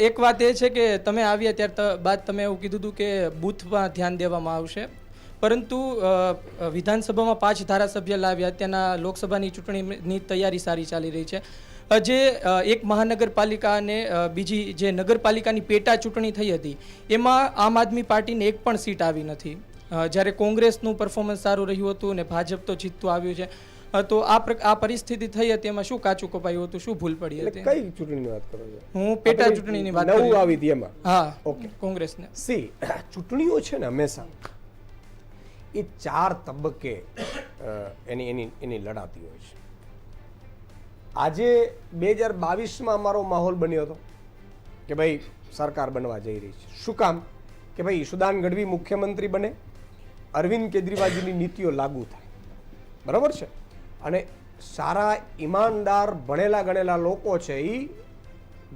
એક વાત એ છે કે તમે આવ્યા ત્યાર બાદ તમે એવું કીધું હતું કે બૂથમાં ધ્યાન દેવામાં આવશે, પરંતુ વિધાનસભામાં 5 ધારાસભ્ય લાવ્યા, અત્યારના લોકસભાની ચૂંટણીની તૈયારી સારી ચાલી રહી છે. જે એક મહાનગરપાલિકા અને બીજી જે નગરપાલિકાની પેટા ચૂંટણી થઈ હતી એમાં આમ આદમી પાર્ટીને એક પણ સીટ આવી નથી, જ્યારે કોંગ્રેસનું પરફોર્મન્સ સારું રહ્યું હતું અને ભાજપ તો જીતતું આવ્યું છે. તો આ પરિસ્થિતિ થઈ હતી, એમાં શું કાચું કપાયું હતું, શું ભૂલ પડી હતી? કઈ ચૂંટણીની વાત કરો છો? હું પેટા ચૂંટણીની વાત નવું આવી હતી એમાં. હા, ઓકે. કોંગ્રેસને ચૂંટણીઓ છે ને હંમેશા એ 4 તબક્કે એની લડાતી હોય છે. આજે 2022માં અમારો માહોલ બન્યો હતો કે ભાઈ સરકાર બનવા જઈ રહી છે. શું કામ? કે ભાઈ ઈશુદાન ગઢવી મુખ્યમંત્રી બને, અરવિંદ કેજરીવાલજીની નીતિઓ લાગુ થાય, બરાબર છે, અને સારા ઈમાનદાર ભણેલા ગણેલા લોકો છે એ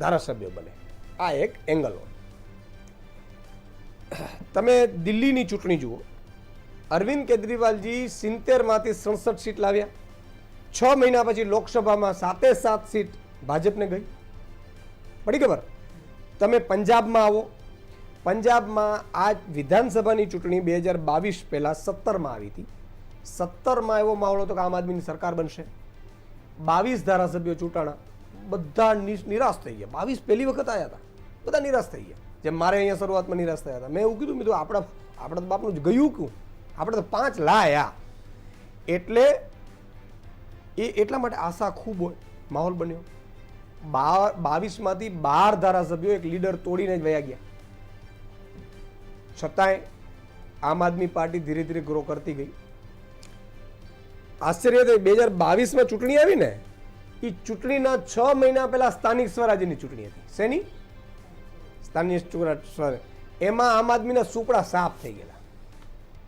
ધારાસભ્ય બને. આ એક એંગલ હોય. તમે દિલ્હીની ચૂંટણી જુઓ, અરવિંદ કેજરીવાલજી 70માંથી 67 સીટ લાવ્યા, 6 મહિના પછી લોકસભામાં 7 સીટ ભાજપને ગઈ, પડી ખબર. તમે પંજાબમાં આવો, પંજાબમાં આ વિધાનસભાની ચૂંટણી 2022 પહેલા 17માં આવી હતી. 17માં એવો માહોલ હતો કે આમ આદમીની સરકાર બનશે. 22 ધારાસભ્યો ચૂંટાણા, બધા નિરાશ થઈ ગયા. 22 પહેલી વખત આવ્યા હતા, બધા નિરાશ થઈ ગયા. જેમ મારે અહીંયા શરૂઆતમાં નિરાશ થયા હતા. મેં એવું કીધું, મેં આપણા તો બાપનું જ ગયું ક્યું, આપણે તો 5 લાયા. એટલે એટલા માટે આશા ખૂબ હોય, માહોલ બન્યો. 22માંથી 12 ધારાસભ્યો એક લીડર તોડીને જ વયા ગયા. છતાંય આમ આદમી પાર્ટી ધીરે ધીરે ગ્રો કરતી ગઈ. આશ્ચર્ય તો 2022માં ચૂંટણી આવી ને, એ ચૂંટણીના 6 મહિના પહેલા સ્થાનિક સ્વરાજ્યની ચૂંટણી હતી. શેની? સ્થાનિક સ્વરાજ. એમાં આમ આદમીના સુપડા સાફ થઈ ગયેલા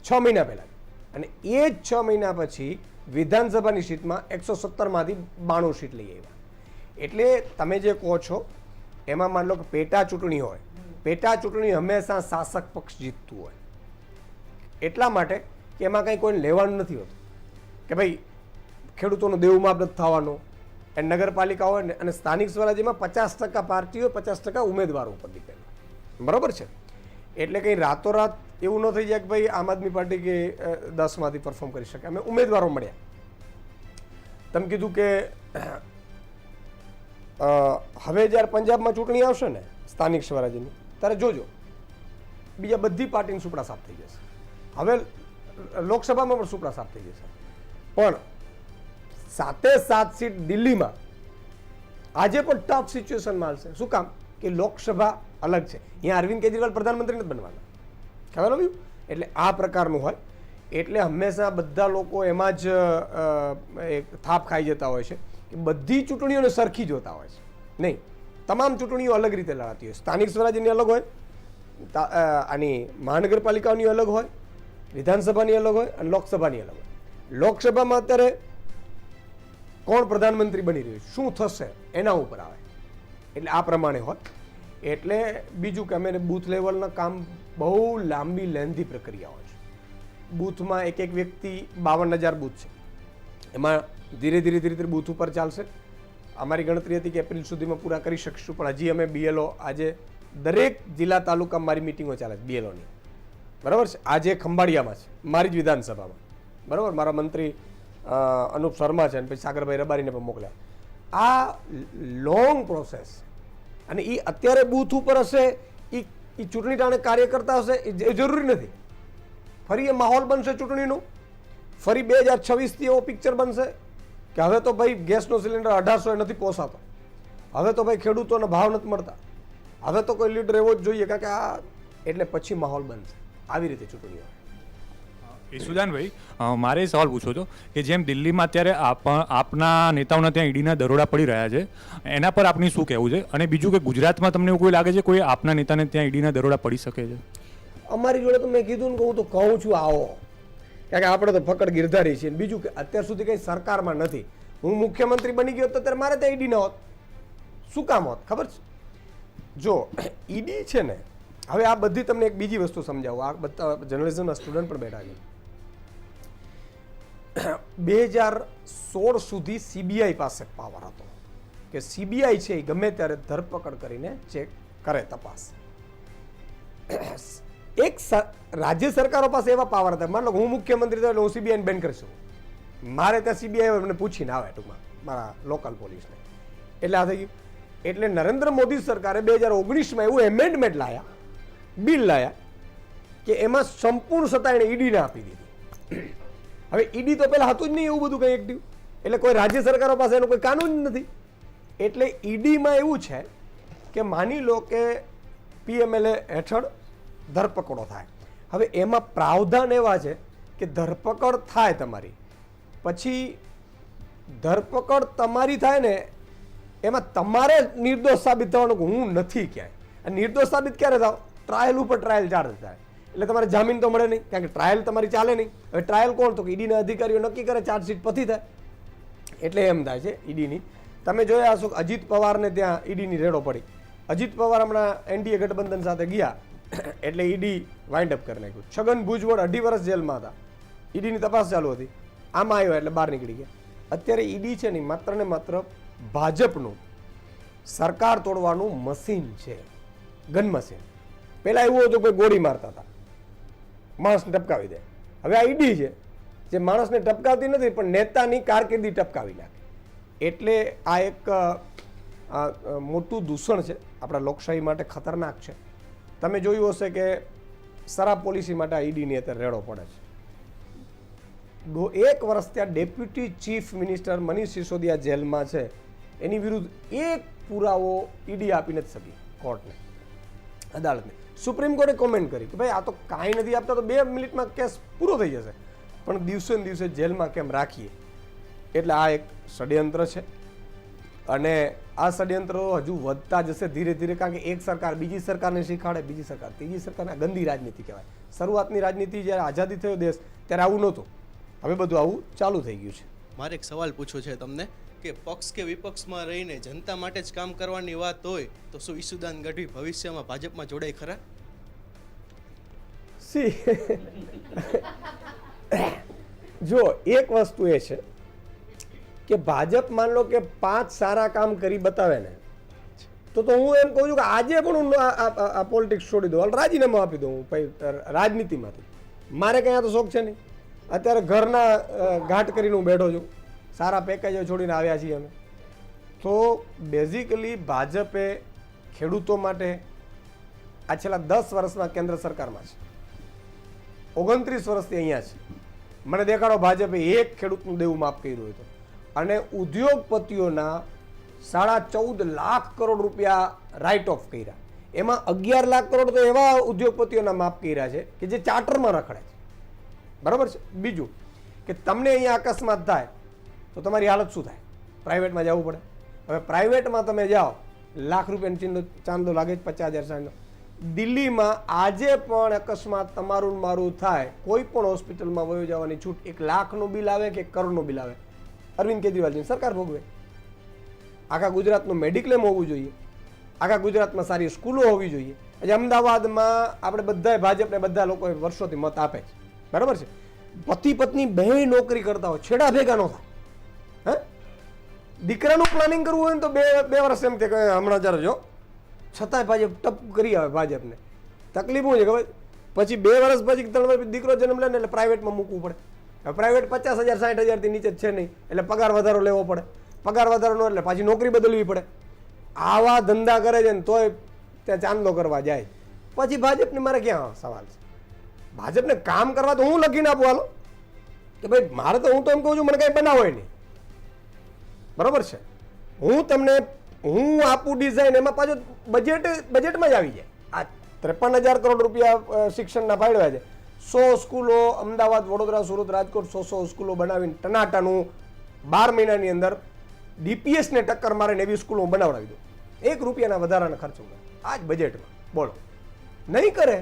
6 મહિના પહેલા. અને એ જ 6 મહિના પછી વિધાનસભાની સીટમાં 117માંથી 92 સીટ લઈ આવ્યા. એટલે તમે જે કહો છો એમાં માન લો કે પેટા ચૂંટણી હોય, પેટા ચૂંટણી હંમેશા શાસક પક્ષ જીતતું હોય. એટલા માટે કે એમાં કંઈ કોઈને લેવાનું નથી હોતું કે ભાઈ ખેડૂતોનો દેવમાપ નથી થવાનો. એ નગરપાલિકા હોય ને અને સ્થાનિક સ્વરાજ્યમાં 50% પાર્ટીઓ 50% ઉમેદવારો ઉપર ડિપેન્ડ, બરાબર છે. એટલે કંઈ રાતોરાત એવું ન થઈ જાય કે ભાઈ આમ આદમી પાર્ટી કે 10માંથી પરફોર્મ કરી શકે. અમે ઉમેદવારો મળ્યા. તમે કીધું કે હવે જ્યારે પંજાબમાં ચૂંટણી આવશે ને સ્થાનિક સ્વરાજ્યની, ત્યારે જોજો બીજા બધી પાર્ટીની સુપડા સાફ થઈ જશે. હવે લોકસભામાં પણ સુપડા સાફ થઈ જશે. પણ 7 સીટ દિલ્હીમાં આજે પણ ટફ સિચ્યુએશનમાં આવશે. શું કામ? કે લોકસભા અલગ છે, અહીંયા અરવિંદ કેજરીવાલ પ્રધાનમંત્રી નથી બનવાના, ખ્યાલ આવ્યું? એટલે આ પ્રકારનું હોય. એટલે હંમેશા બધા લોકો એમાં જ થાપ ખાઈ જતા હોય છે કે બધી ચૂંટણીઓને સરખી જોતા હોય છે. નહીં, તમામ ચૂંટણીઓ અલગ રીતે લડાતી હોય. સ્થાનિક સ્વરાજ્યની અલગ હોય, આની મહાનગરપાલિકાઓની અલગ હોય, વિધાનસભાની અલગ હોય અને લોકસભાની અલગ હોય. લોકસભામાં અત્યારે કોણ પ્રધાનમંત્રી બની રહ્યું, શું થશે એના ઉપર આવે. એટલે આ પ્રમાણે હોય. એટલે બીજું કે અમે બૂથ લેવલના કામ બહુ લાંબી લેન્ધી પ્રક્રિયા હોય છે. બૂથમાં એક વ્યક્તિ 52,000 બૂથ છે, એમાં ધીરે ધીરે બૂથ ઉપર ચાલશે. અમારી ગણતરી હતી કે એપ્રિલ સુધીમાં પૂરા કરી શકીશું, પણ હજી અમે BLO આજે દરેક જિલ્લા તાલુકા મારી મિટિંગો ચાલે છે BLOની, બરાબર છે. આજે ખંભાળિયામાં છે, મારી જ વિધાનસભામાં, બરાબર. મારા મંત્રી અનુપ શર્મા છે અને પછી સાગરભાઈ રબારીને પણ મોકલ્યા. આ લોંગ પ્રોસેસ, અને એ અત્યારે બૂથ ઉપર હશે, એ ચૂંટણી ટાણે કાર્યકર્તા હશે એ જરૂરી નથી. ફરી એ માહોલ બનશે ચૂંટણીનું, ફરી 2026થી એવો પિક્ચર બનશે કે હવે તો ભાઈ ગેસનો સિલિન્ડર 1800 નથી પોસાતો, હવે તો ભાઈ ખેડૂતોને ભાવ નથી મળતા, હવે તો કોઈ લીડર એવો જ જોઈએ, કારણ કે આ એટલે પછી માહોલ બનશે. આવી રીતે ચૂંટણીઓ. ઈસુદાનભાઈ, મારે સવાલ પૂછવો હતો કે જેમ દિલ્હીમાં અત્યારે આપના નેતાઓના ત્યાં ઈડીના દરોડા પડી રહ્યા છે, એના પર આપની શું કહેવું છે? અને બીજું કે ગુજરાતમાં તમને એવું કોઈ લાગે છે કોઈ આપના નેતાને ત્યાં ઈડીના દરોડા પડી શકે છે? અમારી જોડે તો મેં કીધું ને કે હું તો કહું છું આવો, કારણ કે આપણે તો ફકડ ગિરધારી છીએ. બીજું કે અત્યાર સુધી કંઈ સરકારમાં નથી. હું મુખ્યમંત્રી બની ગયો તો અત્યારે મારે ત્યાં ઈડી ન હોત. શું કામ હોત ખબર છે? જો ઈડી છે ને, હવે આ બધી તમને એક બીજી વસ્તુ સમજાવું. આ બધા જર્નલિઝમના સ્ટુડન્ટ પણ બેઠા છે. 2016 સુધી CBI પાસે પાવર હતો કે CBI છે એ ગમે ત્યારે ધરપકડ કરીને ચેક કરે, તપાસ. એક રાજ્ય સરકારો પાસે એવા પાવર હતા. માનો હું મુખ્યમંત્રી થયો એટલે હું CBI ને બેન કરી શકું. મારે ત્યાં CBI મને પૂછીને આવે ટૂંકમાં મારા લોકલ પોલીસને. એટલે આ થઈ ગયું. એટલે નરેન્દ્ર મોદી સરકારે 2019માં એવું એમેન્ડમેન્ટ લાયા, બિલ લાયા કે એમાં સંપૂર્ણ સત્તા એને ઈડીને આપી દીધી. હવે ઈડી તો પહેલા હતું જ નહીં એવું બધું કંઈ એક્ટિવ, એટલે કોઈ રાજ્ય સરકારો પાસે એનો કોઈ કાનૂન નથી. એટલે ઈડીમાં એવું છે કે માની લો કે PMLA હેઠળ ધરપકડો થાય. હવે એમાં પ્રાવધાન એવા છે કે ધરપકડ થાય તમારી, પછી ધરપકડ તમારી થાય ને એમાં તમારે નિર્દોષ સાબિત થવાનું કે હું નથી ક્યાંય. અને નિર્દોષ સાબિત ક્યારે થાવ? ટ્રાયલ ઉપર ટ્રાયલ ચાર્જ થાય, એટલે તમારે જામીન તો મળે નહીં, કારણ કે ટ્રાયલ તમારી ચાલે નહીં. હવે ટ્રાયલ કોણ? તો કે ઈડીના અધિકારીઓ નક્કી કરે, ચાર્જશીટ પછી થાય. એટલે એમ થાય છે ઈડીની. તમે જોયા હશો કે અજીત પવારને ત્યાં ઈડીની રેડો પડી. અજીત પવાર હમણાં NDA ગઠબંધન સાથે ગયા એટલે ઈડી વાઇન્ડ અપ કરી નાખ્યું. છગન ભુજબળ 2.5 વર્ષ જેલમાં હતા, ઈડીની તપાસ ચાલુ હતી. આમાં આવ્યા એટલે બહાર નીકળી ગયા. અત્યારે ઈડી છે ને માત્ર ને માત્ર ભાજપનું સરકાર તોડવાનું મશીન છે, ગન મશીન. પહેલા એવું હતું કે ગોળી મારતા હતા, માણસને ટપકાવી દે. હવે આ ઈડી છે જે માણસને ટપકાવતી નથી પણ નેતાની કારકિર્દી ટપકાવી નાખે. એટલે આ એક મોટું દૂષણ છે, આપણા લોકશાહી માટે ખતરનાક છે. તમે જોયું હશે કે શરાબ પોલિસી માટે આ ઈડીની અત્યારે રેડો પડે છે. 1 વર્ષ ત્યાં deputy chief minister Manish Sisodia જેલમાં છે, એની વિરુદ્ધ એક પુરાવો ઈડી આપી નથી શકી કોર્ટને, અદાલતને. સુપ્રીમ કોર્ટે કોમેન્ટ કરી કે ભાઈ આ તો કાંઈ નથી આપતા, તો 2 મિનિટમાં કેસ પૂરો થઈ જશે, પણ દિવસે ને દિવસે જેલમાં કેમ રાખીએ? એટલે આ એક ષડયંત્ર છે. અને આ ષડયંત્રો હજુ વધતા જશે ધીરે ધીરે, કારણ કે એક સરકાર બીજી સરકારને શીખાડે, બીજી સરકાર ત્રીજી સરકારને. ગંદી રાજનીતિ કહેવાય. શરૂઆતની રાજનીતિ જ્યારે આઝાદી થયો દેશ ત્યારે આવું નહોતું, હવે બધું આવું ચાલુ થઈ ગયું છે. મારે એક સવાલ પૂછવો છે તમને કે પક્ષ કે વિપક્ષમાં રહીને જનતા માટે જ કામ કરવાની વાત હોય તો શું ઈસુદાન ગઢવી ભવિષ્યમાં ભાજપમાં જોડાય ખરા? જો એક વસ્તુ એ છે કે ભાજપ માન લો કે 5 સારા કામ કરી બતાવે ને તો હું એમ કહું છું કે આજે પણ હું આ પોલિટિક્સ છોડી દઉં, રાજીનામું આપી દઉં રાજનીતિમાંથી. મારે કંઈ આ તો શોખ છે નહીં. અત્યારે ઘરના ઘાટ કરીને હું બેઠો છું, સારા પેકેજો છોડીને આવ્યા છીએ અમે. તો બેઝિકલી ભાજપે ખેડૂતો માટે આ છેલ્લા 10 વર્ષમાં કેન્દ્ર સરકારમાં છે, 29 વર્ષથી અહીંયા છે. મને દેખાડો ભાજપે એક ખેડૂતનું દેવું માફ કર્યું હોય તો. અને ઉદ્યોગપતિઓના 14.5 લાખ કરોડ રૂપિયા રાઇટ ઓફ કર્યા, એમાં 11 લાખ કરોડ તો એવા ઉદ્યોગપતિઓના માફ કર્યા છે કે જે ચાર્ટરમાં રખડે છે, બરાબર છે. બીજું કે તમને અહીંયા અકસ્માત થાય તો તમારી હાલત શું થાય? પ્રાઇવેટમાં જવું પડે. હવે પ્રાઇવેટમાં તમે જાઓ, લાખ રૂપિયાનો ચાંદલો લાગે છે, 50,000 ચાંદલો. દિલ્હીમાં આજે પણ અકસ્માત તમારું મારું થાય, કોઈ પણ હોસ્પિટલમાં વયો જવાની છૂટ 1 લાખનું બિલ આવે કે 1 કરોડનું બિલ આવે, અરવિંદ કેજરીવાલજીની સરકાર ભોગવે. આખા ગુજરાતનું મેડિક્લેમ હોવું જોઈએ, આખા ગુજરાતમાં સારી સ્કૂલો હોવી જોઈએ. આજે અમદાવાદમાં આપણે બધા ભાજપને બધા લોકો વર્ષોથી મત આપે છે, બરાબર છે. પતિ પત્ની બે નોકરી કરતા હોય, છેડા ભેગા ન થાય. દીકરાનું પ્લાનિંગ કરવું હોય ને તો બે વર્ષ એમ કે હમણાં જરા જો, છતાંય ભાજપ ટપ કરી આવે ભાજપને. તકલીફ શું છે ખબર? પછી 2 વર્ષ પછી 3 વર્ષ દીકરો જન્મ લે ને એટલે પ્રાઇવેટમાં મૂકવું પડે. હવે પ્રાઇવેટ 50,000 60,000 થી નીચે છે નહીં, એટલે પગાર વધારો લેવો પડે. પગાર વધારો નો એટલે પાછી નોકરી બદલવી પડે. આવા ધંધા કરે છે ને તોય ત્યાં ચાંદલો કરવા જાય. પછી ભાજપને મારે ક્યાં સવાલ છે? ભાજપને કામ કરવા તો હું લખીને આપું હાલો કે ભાઈ મારે તો, હું તો એમ કહું છું મને કાંઈ બનાવો નહીં, બરોબર છે. હું આપું ડિઝાઇન, એમાં પાછું બજેટમાં જ આવી જાય. આ 53,000 કરોડ રૂપિયા શિક્ષણના ફાળવ્યા છે. 100 સ્કૂલો અમદાવાદ, વડોદરા, સુરત, રાજકોટ 100 સ્કૂલો બનાવીને ટનાટાનું 12 મહિનાની અંદર DPSને ટક્કર મારે ને એવી સ્કૂલો બનાવડાવી દો. 1 રૂપિયાના વધારાના ખર્ચો આ જ બજેટમાં. બોલો, નહીં કરે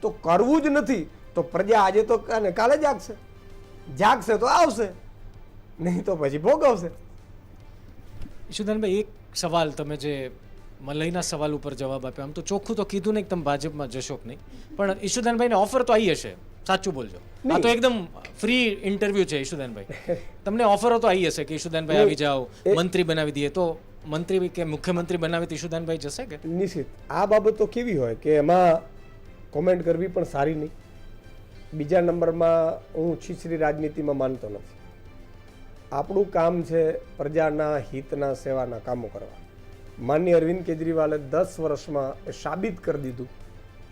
તો કરવું જ નથી તો પ્રજા આજે તો કાલે જાગશે તો આવશે, નહીં તો પછી ભોગવશે. ઈશુદાનભાઈ, એક સવાલ તમે જે મલયના સવાલ ઉપર જવાબ આપ્યો, આમ તો ચોખ્ખું તો કીધું નહીં કે તમે ભાજપમાં જશો કે નહીં, પણ ઈશુદાનભાઈને ઓફર તો આવી હશે, સાચું બોલજો. આ તો એકદમ ફ્રી ઇન્ટરવ્યુ છે ઈશુદાનભાઈ. તમને ઓફરો તો આવી હશે કે ઈશુદાનભાઈ આવી જાઓ, મંત્રી બનાવી દઈએ, તો મંત્રી કે મુખ્યમંત્રી બનાવી તો ઈશુદાનભાઈ જશે કે? નિશ્ચિત. આ બાબત તો કેવી હોય કે એમાં કોમેન્ટ કરવી પણ સારી નહીં. બીજા નંબરમાં હું છીછરી રાજનીતિમાં માનતો નથી. આપણું કામ છે પ્રજાના હિતના સેવાના કામો કરવા. માનનીય અરવિંદ કેજરીવાલે 10 વર્ષમાં સાબિત કરી દીધું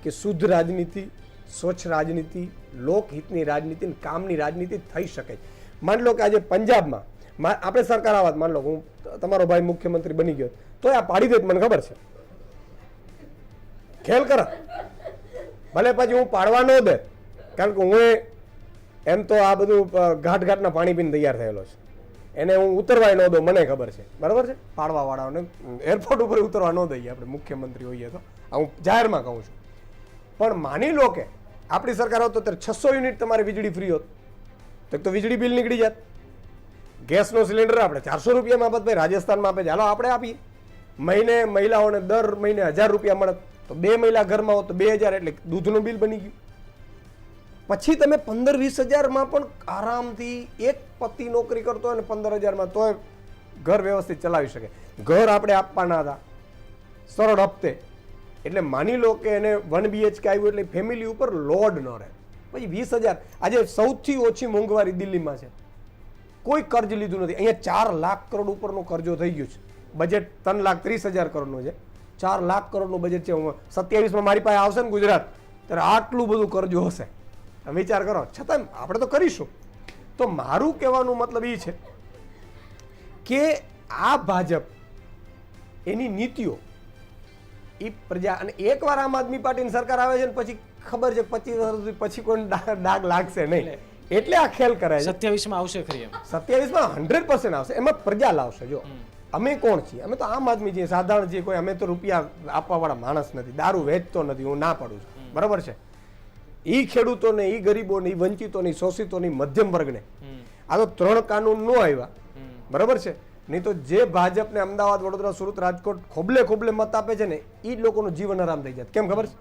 કે શુદ્ધ રાજનીતિ, સ્વચ્છ રાજનીતિ, લોકહિતની રાજનીતિ, કામની રાજનીતિ થઈ શકે. માની લો કે આજે પંજાબમાં આપણે સરકાર આવત, માની લો હું તમારો ભાઈ મુખ્યમંત્રી બની ગયો તો આ પાડી દે, મને ખબર છે, ખેલ કરત. ભલે પછી હું પાડવા ન દે, કારણ કે હું એમ તો આ બધું ઘાટના પાણી પીને તૈયાર થયેલો છે. એને હું ઉતરવાય ન દઉં, મને ખબર છે, બરાબર છે. પાડવા વાળાઓને એરપોર્ટ ઉપર ઉતરવા ન દઈએ આપણે મુખ્યમંત્રી હોઈએ તો. હું જાહેરમાં કહું છું. પણ માની લો કે આપણી સરકાર હોત તો ત્યારે 600 યુનિટ તમારે વીજળી ફ્રી હોત તો વીજળી બિલ નીકળી જાત. ગેસનો સિલિન્ડર આપણે 400 રૂપિયામાં આપત, ભાઈ રાજસ્થાનમાં આપે, ચાલો આપણે આપીએ. મહિલાઓને દર મહિને 1000 રૂપિયા મળત, તો 2 મહિલા ઘરમાં હોત તો 2000, એટલે દૂધનું બિલ બની ગયું. પછી તમે 15-20 હજારમાં પણ આરામથી એક પતિ નોકરી કરતો હોય ને 15,000માં તોય ઘર વ્યવસ્થિત ચલાવી શકે. ઘર આપણે આપવાના હતા સરળ હપ્તે, એટલે માની લો કે એને 1 BHK આવ્યું એટલે ફેમિલી ઉપર લોડ ન રહે. પછી 20,000. આજે સૌથી ઓછી મોંઘવારી દિલ્હીમાં છે, કોઈ કર્જ લીધું નથી. અહીંયા 4 લાખ કરોડ ઉપરનો કર્જો થઈ ગયું છે. બજેટ 3,30,000 કરોડનું છે. 4 લાખ કરોડનું બજેટ છે. 27માં મારી પાસે આવશે ને ગુજરાત ત્યારે આટલું બધું કરજો હશે. વિચાર કરો. છતાં આપણે તો કરીશું. તો મારું કહેવાનું મતલબ એ છે કે આ ભાજપ, એની નીતિઓ, એ પ્રજા, અને એકવાર આમ આદમી પાર્ટીની સરકાર આવે છે ને પછી ખબર છે 25 વર્ષ સુધી પછી કોઈ ડાઘ લાગશે નહીં, એટલે આ ખેલ કરે છે. 27માં આવશે ખરી? એમ 27માં 100% આવશે. એમાં પ્રજા લાવશે. જો અમે કોણ છીએ? અમે તો આમ આદમી છીએ, સાધારણ છીએ. કોઈ અમે તો રૂપિયા આપવા વાળા માણસ નથી, દારૂ વેચતો નથી, હું ના પાડું છું, બરાબર છે. એ ખેડૂતોને, એ ગરીબોને, એ વંચિતોને, શોષિતોને, મધ્યમ વર્ગને આ તો 3 કાનૂન નો આવ્યા, બરાબર છે. નહીં તો જે ભાજપને અમદાવાદ, વડોદરા, સુરત, રાજકોટ ખોબલે મત આપે છે ને એ જ લોકોનું જીવન આરામ થઈ જાય. કેમ ખબર છે?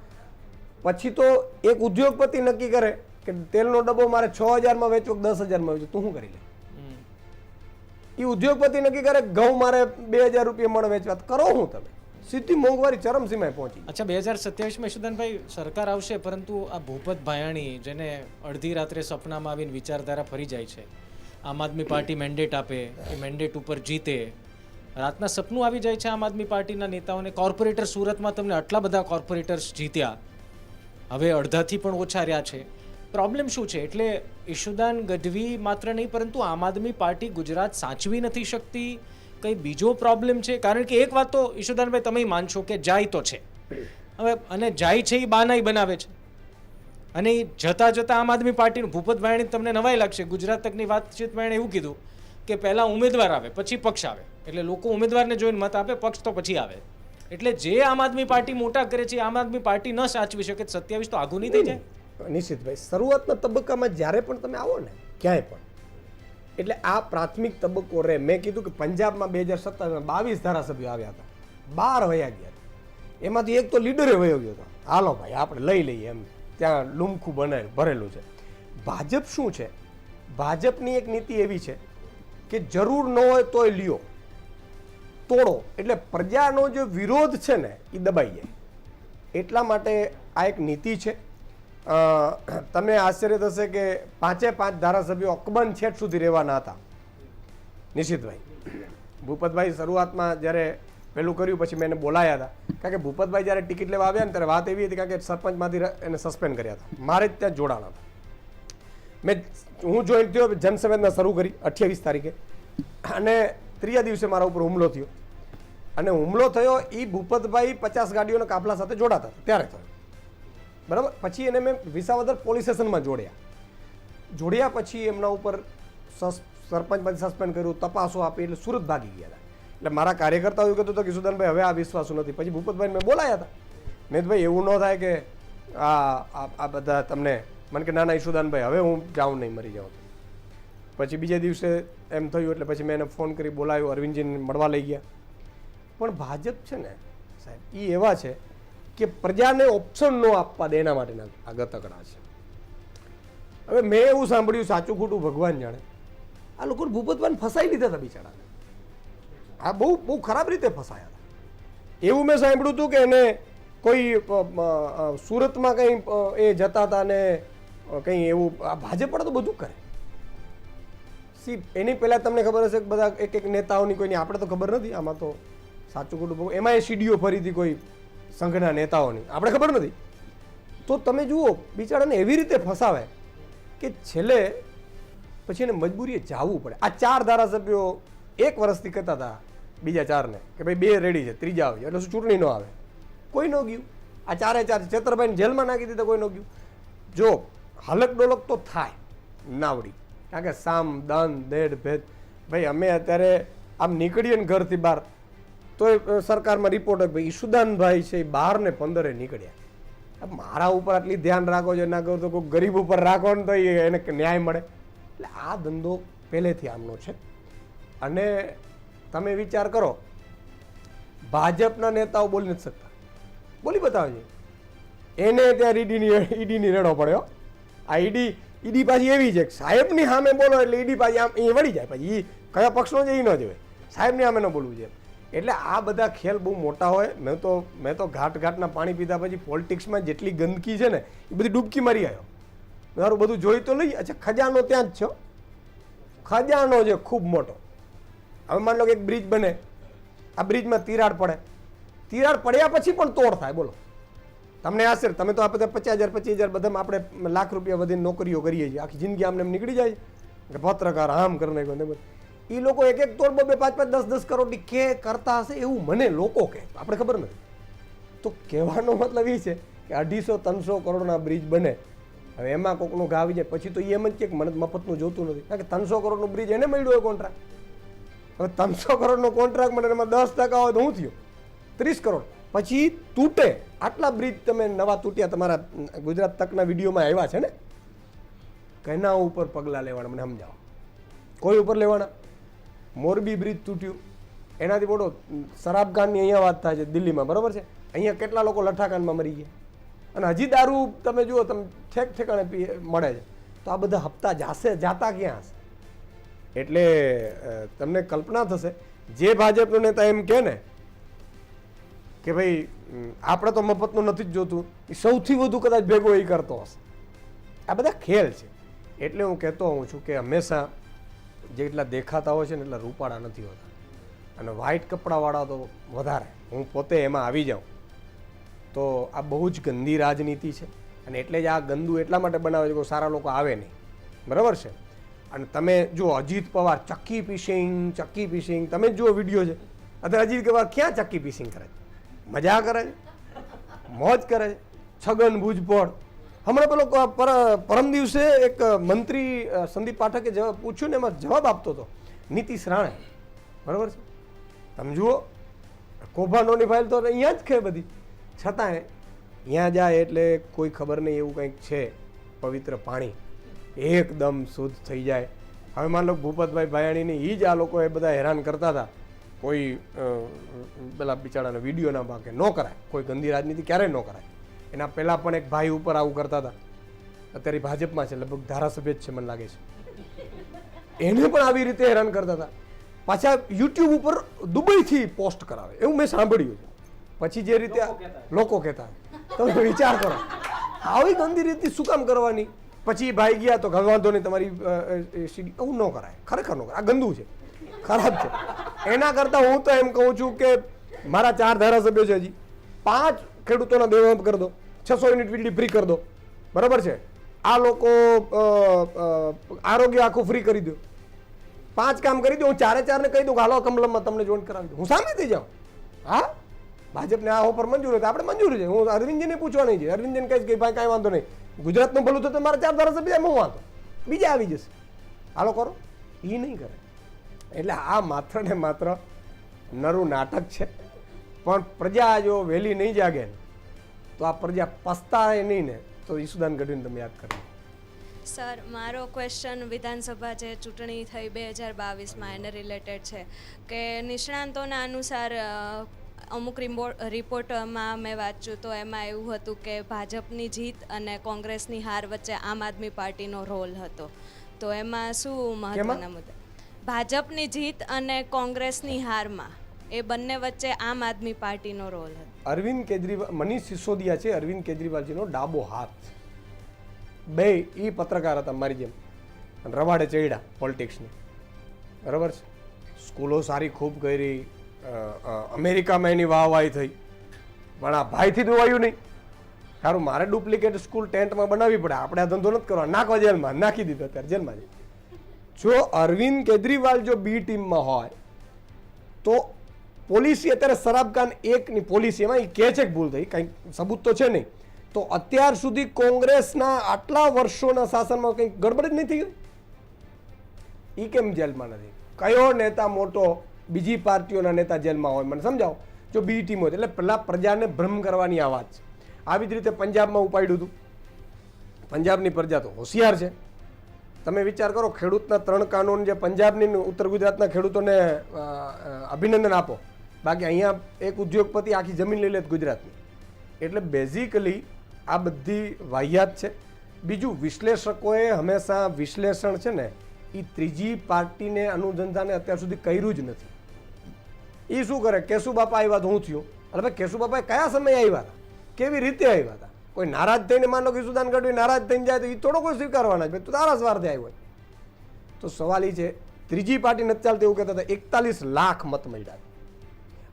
પછી તો એક ઉદ્યોગપતિ નક્કી કરે કે તેલનો ડબ્બો મારે 6,000માં વેચવો, 10,000માં વેચવો, તું શું કરી લે? એ ઉદ્યોગપતિ નક્કી કરે ઘઉં મારે 2,000 રૂપિયા મણ વેચવા, કરો હું તમે? સીધી મોંઘવારી ચરમસીમાએ પહોંચી. અચ્છા, 2027માં ઈશુદાનભાઈ સરકાર આવશે, પરંતુ આ ભૂપત ભાયાણી જેને અડધી રાત્રે સપનામાં આવીને વિચારધારા ફરી જાય છે, આમ આદમી પાર્ટી મેન્ડેટ આપે, એ મેન્ડેટ ઉપર જીતે, રાતના સપનું આવી જાય છે આમ આદમી પાર્ટીના નેતાઓને. કોર્પોરેટર સુરતમાં તમને આટલા બધા કોર્પોરેટર્સ જીત્યા, હવે અડધાથી પણ ઓછા રહ્યા છે. પ્રોબ્લેમ શું છે? એટલે ઈશુદાન ગઢવી માત્ર નહીં, પરંતુ આમ આદમી પાર્ટી ગુજરાત સાચવી નથી શકતી, કંઈ બીજો પ્રોબ્લેમ છે? કારણ કે એક વાત તો ઈશુદાનભાઈ તમે માનશો કે જાય તો છે હવે, અને જાય છે એ બાનાઈ બનાવે છે, અને જતા આમ આદમી પાર્ટીનું ભૂપત ભાયાણી તમને નવાઈ લાગશે. ગુજરાત તકની વાતચીતમાં એણે એવું કીધું કે પહેલાં ઉમેદવાર આવે પછી પક્ષ આવે, એટલે લોકો ઉમેદવારને જોઈને મત આપે, પક્ષ તો પછી આવે. એટલે જે આમ આદમી પાર્ટી મોટા કરે છે આમ આદમી પાર્ટી ન સાચવી શકે, 27 તો આઘું નહીં થઈ જાય? નિશ્ચિતભાઈ, શરૂઆતના તબક્કામાં જ્યારે પણ તમે આવો ને ક્યાંય પણ, એટલે આ પ્રાથમિક તબક્કો રહે. મેં કીધું કે પંજાબમાં 2017માં 22 ધારાસભ્યો આવ્યા હતા, 12 વયા ગયા. એમાંથી એક તો લીડરે વયો ગયો હતો. હાલો ભાઈ આપણે લઈ લઈએ એમ, ત્યાં લુમખું ભરેલું છે. ભાજપ શું છે? ભાજપની એક નીતિ એવી છે કે જરૂર ન હોય તોય લ્યો, તોડો એટલે પ્રજાનો જે વિરોધ છે ને એ દબાઈ જાય. એટલા માટે આ એક નીતિ છે. તમને આશ્ચર્ય થશે કે 5 ધારાસભ્યો અકબંધ છેટ સુધી રહેવાના હતા. નિશિતભાઈ ભૂપતભાઈ શરૂઆતમાં જ્યારે પેલું કર્યું પછી મેં એને બોલાયા હતા, કારણ કે ભૂપતભાઈ જ્યારે ટિકિટ લેવા આવ્યા ને ત્યારે વાત એવી હતી કારણ કે સરપંચમાંથી એને સસ્પેન્ડ કર્યા હતા, મારે જ ત્યાં જોડાણ હતા. હું જોઈન થયો, જનસંવેદના શરૂ કરી 28 તારીખે અને 3જા દિવસે મારા ઉપર હુમલો થયો. અને હુમલો થયો એ ભૂપતભાઈ 50 ગાડીઓના કાફલા સાથે જોડાતા હતા ત્યારે થયો, બરાબર. પછી એને મેં વિસાવદર પોલીસ સ્ટેશનમાં જોડ્યા પછી એમના ઉપર સરપંચમાંથી સસ્પેન્ડ કર્યું, તપાસો આપી, એટલે સુરત ભાગી ગયા હતા. એટલે મારા કાર્યકર્તાઓ એવું કહેતું હતું કે ઈશુદાનભાઈ હવે આ વિશ્વાસુ નથી. પછી ભૂપતભાઈને મેં બોલાયા હતા, મેં ભાઈ એવું ન થાય કે આ બધા તમને મને કે ના ના ઈશુદાનભાઈ હવે હું જાઉં નહીં, મરી જાઉં. પછી બીજા દિવસે એમ થયું એટલે પછી મેં એને ફોન કરી બોલાવ્યો, અરવિંદજીને મળવા લઈ ગયા. પણ ભાજપ છે ને સાહેબ એ એવા છે કે પ્રજાને ઓપ્શન ન આપવા દે એના માટેના આ ગતકડા છે. હવે મેં એવું સાંભળ્યું, સાચું ખોટું ભગવાન જાણે, આ લોકો ભૂપતભાઈને ફસાઈ લીધા હતા બિચારાને. આ બહુ ખરાબ રીતે ફસાયા હતા. એવું મેં સાંભળ્યું હતું કે એને કોઈ સુરતમાં કંઈ એ જતા હતા ને કંઈ એવું. આ ભાજપ પણ તો બધું કરે. એની પહેલાં તમને ખબર હશે કે બધા એક નેતાઓની કોઈની આપણે તો ખબર નથી, આમાં તો સાચું ખોટું એમાં એ સીડીઓ ફરી હતી કોઈ સંઘના નેતાઓની, આપણે ખબર નથી. તો તમે જુઓ બિચારાને એવી રીતે ફસાવે કે છેલ્લે પછી એને મજબૂરીએ જવું પડે. આ 4 ધારાસભ્યો 1 વર્ષથી કહેતા હતા બીજા 4ને કે ભાઈ 2 રેડી છે, 3જા આવી એટલે શું ચૂંટણી ન આવે. કોઈ ન ગયું. આ 4 છેતરભાઈને જેલમાં નાખી દીધા, કોઈ ન ગયું. જો હલક ડોલક તો થાય નાવડી, કારણ કે સામ દાન દેડ ભેદ. ભાઈ અમે અત્યારે આમ નીકળીએ ને ઘરથી બહાર તો સરકારમાં રિપોર્ટ ભાઈ ઈશુદાનભાઈ છે 12 ને 15 નીકળ્યા. મારા ઉપર આટલી ધ્યાન રાખો છો ના કરો તો કોઈ ગરીબ ઉપર રાખો ને તો એને ન્યાય મળે. એટલે આ ધંધો પહેલેથી આમનો છે. અને તમે વિચાર કરો, ભાજપના નેતાઓ બોલી નથી શકતા, બોલી બતાવે છે. એને ત્યાં ઈડીની રેડો પડ્યો. આ ઈડી પાછી એવી છે સાહેબની સામે બોલો એટલે ઈડી પાછી આમ એ વળી જાય. પછી એ કયા પક્ષનો છે એ ન જોવે, સાહેબની સામે ન બોલવું છે. એટલે આ બધા ખેલ બહુ મોટા હોય. મેં તો ઘાટના પાણી પીધા પછી પોલિટિક્સમાં જેટલી ગંદકી છે ને એ બધી ડૂબકી મારી આવ્યો. મારું બધું જોઈ તો લઈ. અચ્છા, ખજાનો ત્યાં જ છો, ખજાનો છે ખૂબ મોટો. હવે માની લો કે એક બ્રિજ બને, આ બ્રિજમાં તિરાડ પડે, તિરાડ પડ્યા પછી પણ તોડ થાય. બોલો તમને આશરે તમે તો આપણે 50,000 બધામાં આપણે લાખ રૂપિયા વધીને નોકરીઓ કરીએ છીએ, આખી જિંદગી આમને એમ નીકળી જાય કે પત્રકાર આમ કરી નાખ્યો. એ લોકો એક તોડ 2, 5, 10 કરોડની કે કરતા હશે એવું મને લોકો કહે, આપણે ખબર નથી. તો કહેવાનો મતલબ એ છે કે 250-300 કરોડના બ્રિજ બને. હવે એમાં કોકનું ઘા આવી જાય પછી તો એમ જ કે મને મફતનું જોતું નથી, કારણ કે 300 કરોડનું બ્રિજ એને મળ્યું હોય કોન્ટ્રાક્ટ. હવે 300 કરોડનો કોન્ટ્રાક્ટ મને એમાં 10% હોય તો હું થયું 30 કરોડ. પછી તૂટે આટલા બ્રિજ તમે નવા તૂટ્યા તમારા ગુજરાત તકના વિડીયોમાં આવ્યા છે ને, કેના ઉપર પગલાં લેવાના મને સમજાવો. કોઈ ઉપર લેવાના? મોરબી બ્રિજ તૂટ્યું, એનાથી મોટો શરાબકાંડની અહીંયા વાત થાય છે દિલ્હીમાં, બરાબર છે. અહીંયા કેટલા લોકો લઠ્ઠાકાંડમાં મરી ગયા. અને હજી દારૂ તમે જુઓ, તમે ઠેકાણે મળે છે. તો આ બધા હપ્તા જાતા ક્યાં હશે? એટલે તમને કલ્પના થશે જે ભાજપનો નેતા એમ કહે ને કે ભાઈ આપણે તો મફતનું નથી જ જોતું, એ સૌથી વધુ કદાચ ભેગો એ કરતો હશે. આ બધા ખેલ છે. એટલે હું કહેતો હોઉં છું કે હંમેશા જેટલા દેખાતા હોય છે ને એટલા રૂપાળા નથી હોતા, અને વ્હાઇટ કપડાવાળા તો વધારે. હું પોતે એમાં આવી જાઉં તો આ બહુ જ ગંદી રાજનીતિ છે. અને એટલે જ આ ગંદુ એટલા માટે બનાવે છે કે સારા લોકો આવે નહીં, બરાબર છે. અને તમે જો અજીત પવાર ચક્કી પીસિંગ તમે જુઓ વિડીયો છે. અત્યારે અજીત પવાર ક્યાં ચક્કી પીસિંગ કરે છે? મજા કરે છે, મોજ કરે છે. છગન ભુજબળ હમણાં પેલો પરમ દિવસે એક મંત્રી સંદીપ પાઠકે પૂછ્યું ને એમાં જવાબ આપતો હતો નીતિશ રાણે, બરાબર છે. તમે જુઓ કૌભાંડોની ફાઇલ તો અહીંયા જ છે બધી, છતાંય ત્યાં જાય એટલે કોઈ ખબર નહીં એવું કંઈક છે પવિત્ર પાણી એકદમ શુદ્ધ થઈ જાય. હવે માન લો ભૂપતભાઈ ભાયાણીની એ જ આ લોકોએ બધા હેરાન કરતા હતા. કોઈ પેલા બિચારાના વિડીયો ના ભાગે ન કરાય, કોઈ ગંદી રાજનીતિ ક્યારેય ન કરાય. એના પહેલાં પણ એક ભાઈ ઉપર આવું કરતા હતા, અત્યારે ભાજપમાં છે, લગભગ ધારાસભ્ય જ છે મને લાગે છે. એને પણ આવી રીતે હેરાન કરતા હતા. પાછા યુટ્યુબ ઉપર દુબઈથી પોસ્ટ કરાવે, એવું મેં સાંભળ્યું છે. પછી જે રીતે લોકો કહેતા તમે વિચાર કરો, આવી ગંદી રીતે શું કામ કરવાની? પછી ભાઈ ગયા તો વાંધો નહીં તમારી એવું ન કરાય, ખરેખર ન કરાય, આ ગંદુ છે, ખરાબ છે. એના કરતાં હું તો એમ કહું છું કે મારા 4 ધારાસભ્યો છે, હજી 5 ખેડૂતોના દેવા કરી દો, 600 યુનિટ વીજળી ફ્રી કરી દો, બરાબર છે. આ લોકો આરોગ્ય આખું ફ્રી કરી દો, 5 કામ કરી દો. હું 4 ને કહી દઉં કે હાલો કમલમમાં તમને જોઈન કરાવી દઉં, હું સામે થઈ જાઉં. હા, ભાજપને આ ઓફર મંજૂર હોય તો આપણે મંજૂર છે. હું અરવિંદજીને પૂછવા નહીં છે, અરવિંદજીને કહીશ કે ભાઈ કાંઈ વાંધો નહીં, ગુજરાતનું ભલું થતું મારા 4 ધારાસભ્ય એમાં વાંધો, બીજા આવી જશે, હાલો કરો. એ નહીં કરે. એટલે આ માત્ર ને માત્ર નરું નાટક છે. પણ પ્રજા જો વહેલી નહીં જાગે ને તો આ પ્રજા પસ્તાય નહીં ને તો ઈસુદાન ગઢવીને તમે યાદ કરો. સર, મારો ક્વેશ્ચન વિધાનસભા જે ચૂંટણી થઈ 2022માં એને રિલેટેડ છે કે નિષ્ણાંતોના અનુસાર અમુક રિપોર્ટમાં મેં વાંચ્યું તો એમાં એવું હતું કે ભાજપની જીત અને કોંગ્રેસની હાર વચ્ચે આમ આદમી પાર્ટીનો રોલ હતો. તો એમાં શું મહત્વના મુદ્દા? ભાજપની જીત અને કોંગ્રેસની હારમાં એ બંને વચ્ચે આમ આદમી પાર્ટીનો રોલ હતો. અરવિંદ કેજરીવાલ, મનીષ સિસોદિયા છે અરવિંદ કેજરીવાલજીનો ડાબો હાથ. બે એ પત્રકાર હતા મારી જેમ, રવાડે ચડ્યા પોલિટિક્સની, બરાબર છે. સ્કૂલો સારી ખૂબ કરી, અમેરિકામાં એની વાહવાહી થઈ, પણ આ ભાઈથી દોવાયું નહીં. સારું, મારે ડુપ્લિકેટ સ્કૂલ ટેન્ટમાં બનાવવી પડે, આપણે આ ધંધો નથી કરવા, નાખો જેલમાં, નાખી દીધો અત્યારે જેલમાં. જો અરવિંદ કેજરીવાલ જો બી ટીમમાં હોય તો પોલિસી અત્યારે શરાબખાન 1ની પોલિસી એમાં એ કહે છે કે ભૂલ થઈ, કંઈક સબૂત તો છે નહીં, તો અત્યાર સુધી કોંગ્રેસના આટલા વર્ષોના શાસનમાં કંઈક ગડબડ જ નહીં થઈ ગઈ? એ કેમ જેલમાં નથી? કયો નેતા મોટો બીજી પાર્ટીઓના નેતા જેલમાં હોય મને સમજાવો, જો બી ટીમ હોય. એટલે પહેલાં પ્રજાને ભ્રમ કરવાની આ વાત છે. આવી જ રીતે પંજાબમાં ઉપાડ્યું હતું. પંજાબની પ્રજા તો હોશિયાર છે. તમે વિચાર કરો, ખેડૂતના 3 કાનૂન જે પંજાબની ઉત્તર ગુજરાતના ખેડૂતોને અભિનંદન આપો, બાકી અહીંયા એક ઉદ્યોગપતિ આખી જમીન લઈ લે ગુજરાતની. એટલે બેઝિકલી આ બધી વાહિયાત છે. બીજું, વિશ્લેષકોએ હંમેશા વિશ્લેષણ છે ને એ ત્રીજી પાર્ટીને અનુસંધાને અત્યાર સુધી કર્યું જ નથી. એ શું કરે, કેશુબાપા આવ્યા તો હું થયું, અરે ભાઈ કેશુબાપા કયા સમયે આવ્યા હતા, કેવી રીતે આવ્યા હતા? કોઈ નારાજ થઈને માનો કે ઈસુદાન ગઢવી નારાજ થઈને જાય તો એ થોડો કોઈ સ્વીકારવાના છે, તો તારા સ્વાર્થે આવ્યો હોય. તો સવાલ એ છે, ત્રીજી પાર્ટી નથી ચાલતી એવું કહેતા હતા. 41 લાખ મત મળ્યા,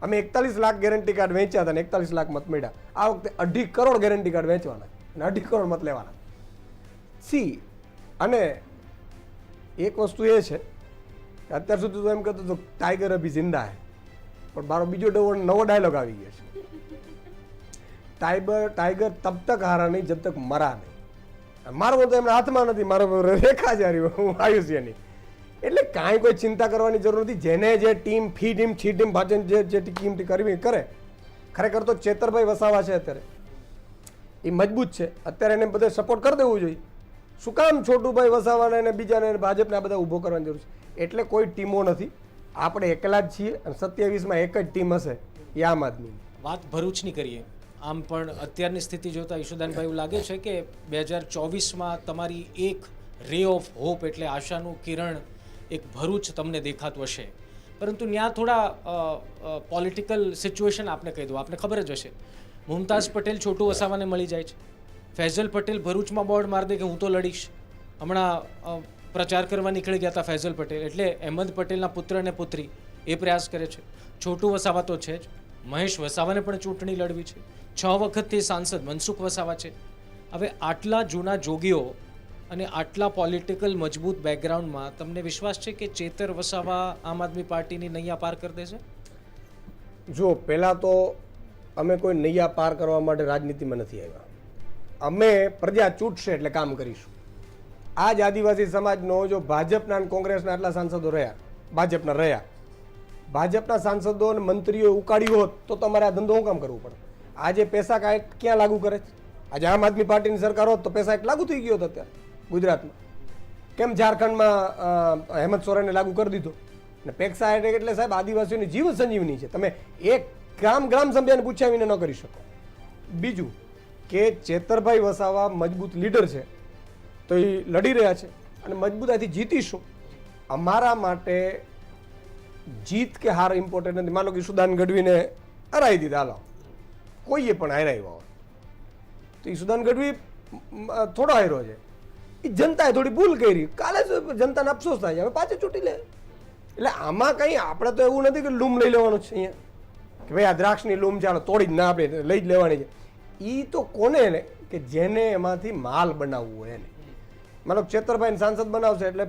અમે 41 લાખ ગેરંટી કાર્ડ વેચ્યા હતા ને 41 લાખ મત મળ્યા. આ વખતે 2.5 કરોડ ગેરંટી કાર્ડ વેચવાના અને 2.5 કરોડ મત લેવાના. અને એક વસ્તુ એ છે કે અત્યાર સુધી તો એમ કહેતો હતો ટાઈગર અભી જિંદા હે, પણ મારો બીજો નવો ડાયલોગ આવી ગયો છે, ટાઈગર તબ તક હારા નહીં જબ તક મરા નહીં. મારો તો એમના હાથમાં નથી, મારો રેખા જારી હું આયુષ્યની. એટલે કાંઈ કોઈ ચિંતા કરવાની જરૂર નથી. જેને જે ટીમ ફી ટીમ છી ટીમ ભાજપ જે ટીમ કરવી કરે. ખરેખર તો ચેતરભાઈ વસાવા છે અત્યારે એ મજબૂત છે, અત્યારે એને બધે સપોર્ટ કરી દેવું જોઈએ. શું કામ છોટુભાઈ વસાવાને અને બીજાને ભાજપને આ બધા ઊભો કરવાની જરૂર છે? એટલે કોઈ ટીમો નથી, આપણે એકલા જ છીએ અને 27માં એક જ ટીમ હશે, એ આમ આદમી. વાત ભરૂચની કરીએ, આમ પણ અત્યારની સ્થિતિ જોતા ઈશુદાનભાઈ એવું લાગે છે કે 2024માં તમારી એક રે ઓફ હોપ એટલે આશાનું કિરણ એક ભરૂચ તમને દેખાતું હશે, પરંતુ ત્યાં થોડા પોલિટિકલ સિચ્યુએશન આપને કહી દઉં, આપને ખબર જ હશે. મુમતાઝ પટેલ છોટુ વસાવાને મળી જાય છે, ફૈઝલ પટેલ ભરૂચમાં બોર્ડ મારી દે કે હું તો લડીશ. હમણાં પ્રચાર કરવા નીકળી ગયા હતા ફૈઝલ પટેલ, એટલે અહેમદ પટેલના પુત્ર અને પુત્રી એ પ્રયાસ કરે છે. છોટુ વસાવા તો છે જ, મહેશ વસાવાને પણ ચૂંટણી લડવી છે. 6 વખતથી સાંસદ મનસુખ વસાવા છે. હવે આટલા જૂના જોગીઓ અને આટલા પોલિટિકલ મજબૂત બેકગ્રાઉન્ડમાં તમને વિશ્વાસ છે કે ચેતર વસાવા આમ આદમી પાર્ટીની નૈયા પાર કરી દેશે? જો પહેલાં તો અમે કોઈ નૈયા પાર કરવા માટે રાજનીતિમાં નથી આવ્યા. અમે પ્રજા ચૂંટશે એટલે કામ કરીશું. આ જ આદિવાસી સમાજનો જો ભાજપના અને કોંગ્રેસના આટલા સાંસદો રહ્યા, ભાજપના સાંસદો અને મંત્રીઓ ઉકાળ્યું હોત તો તમારે આ ધંધો શું કામ કરવું પડે? આજે પૈસા કાંઈક ક્યાં લાગુ કરે છે? આજે આમ આદમી પાર્ટીની સરકાર હોત તો પૈસા એક લાગુ થઈ ગયો હતો અત્યારે ગુજરાતમાં. કેમ ઝારખંડમાં હેમંત સોરેને લાગુ કરી દીધો? ને પેક્સા એટલે સાહેબ આદિવાસીઓની જીવન સંજીવની છે. તમે એક ગ્રામ સભ્યને પૂછ્યા વિના ન કરી શકો. બીજું કે ચેતરભાઈ વસાવા મજબૂત લીડર છે, તો એ લડી રહ્યા છે અને મજબૂતાઈથી જીતીશું. અમારા માટે જીત કે હાર ઇમ્પોર્ટન્ટ નથી. માનો કે ઈશુદાન ગઢવીને હરાવી દીધા, હાલો કોઈએ પણ હરાવ્યા હોય તો ઈશુદાન ગઢવી થોડો હાર્યો છે, એ જનતાએ થોડી ભૂલ કરી, કાલે જ જનતાને અફસોસ થાય છે, હવે પાછી ચૂંટી લે. એટલે આમાં કંઈ આપણે તો એવું નથી કે લૂમ લઈ લેવાનું છે અહીંયા કે ભાઈ આ દ્રાક્ષની લૂમ ચાલો તોડી જ ના આપણે લઈ જ લેવાની છે. એ તો કોને ને કે જેને એમાંથી માલ બનાવવું હોય એને. મતલબ ચેતરભાઈને સાંસદ બનાવશે એટલે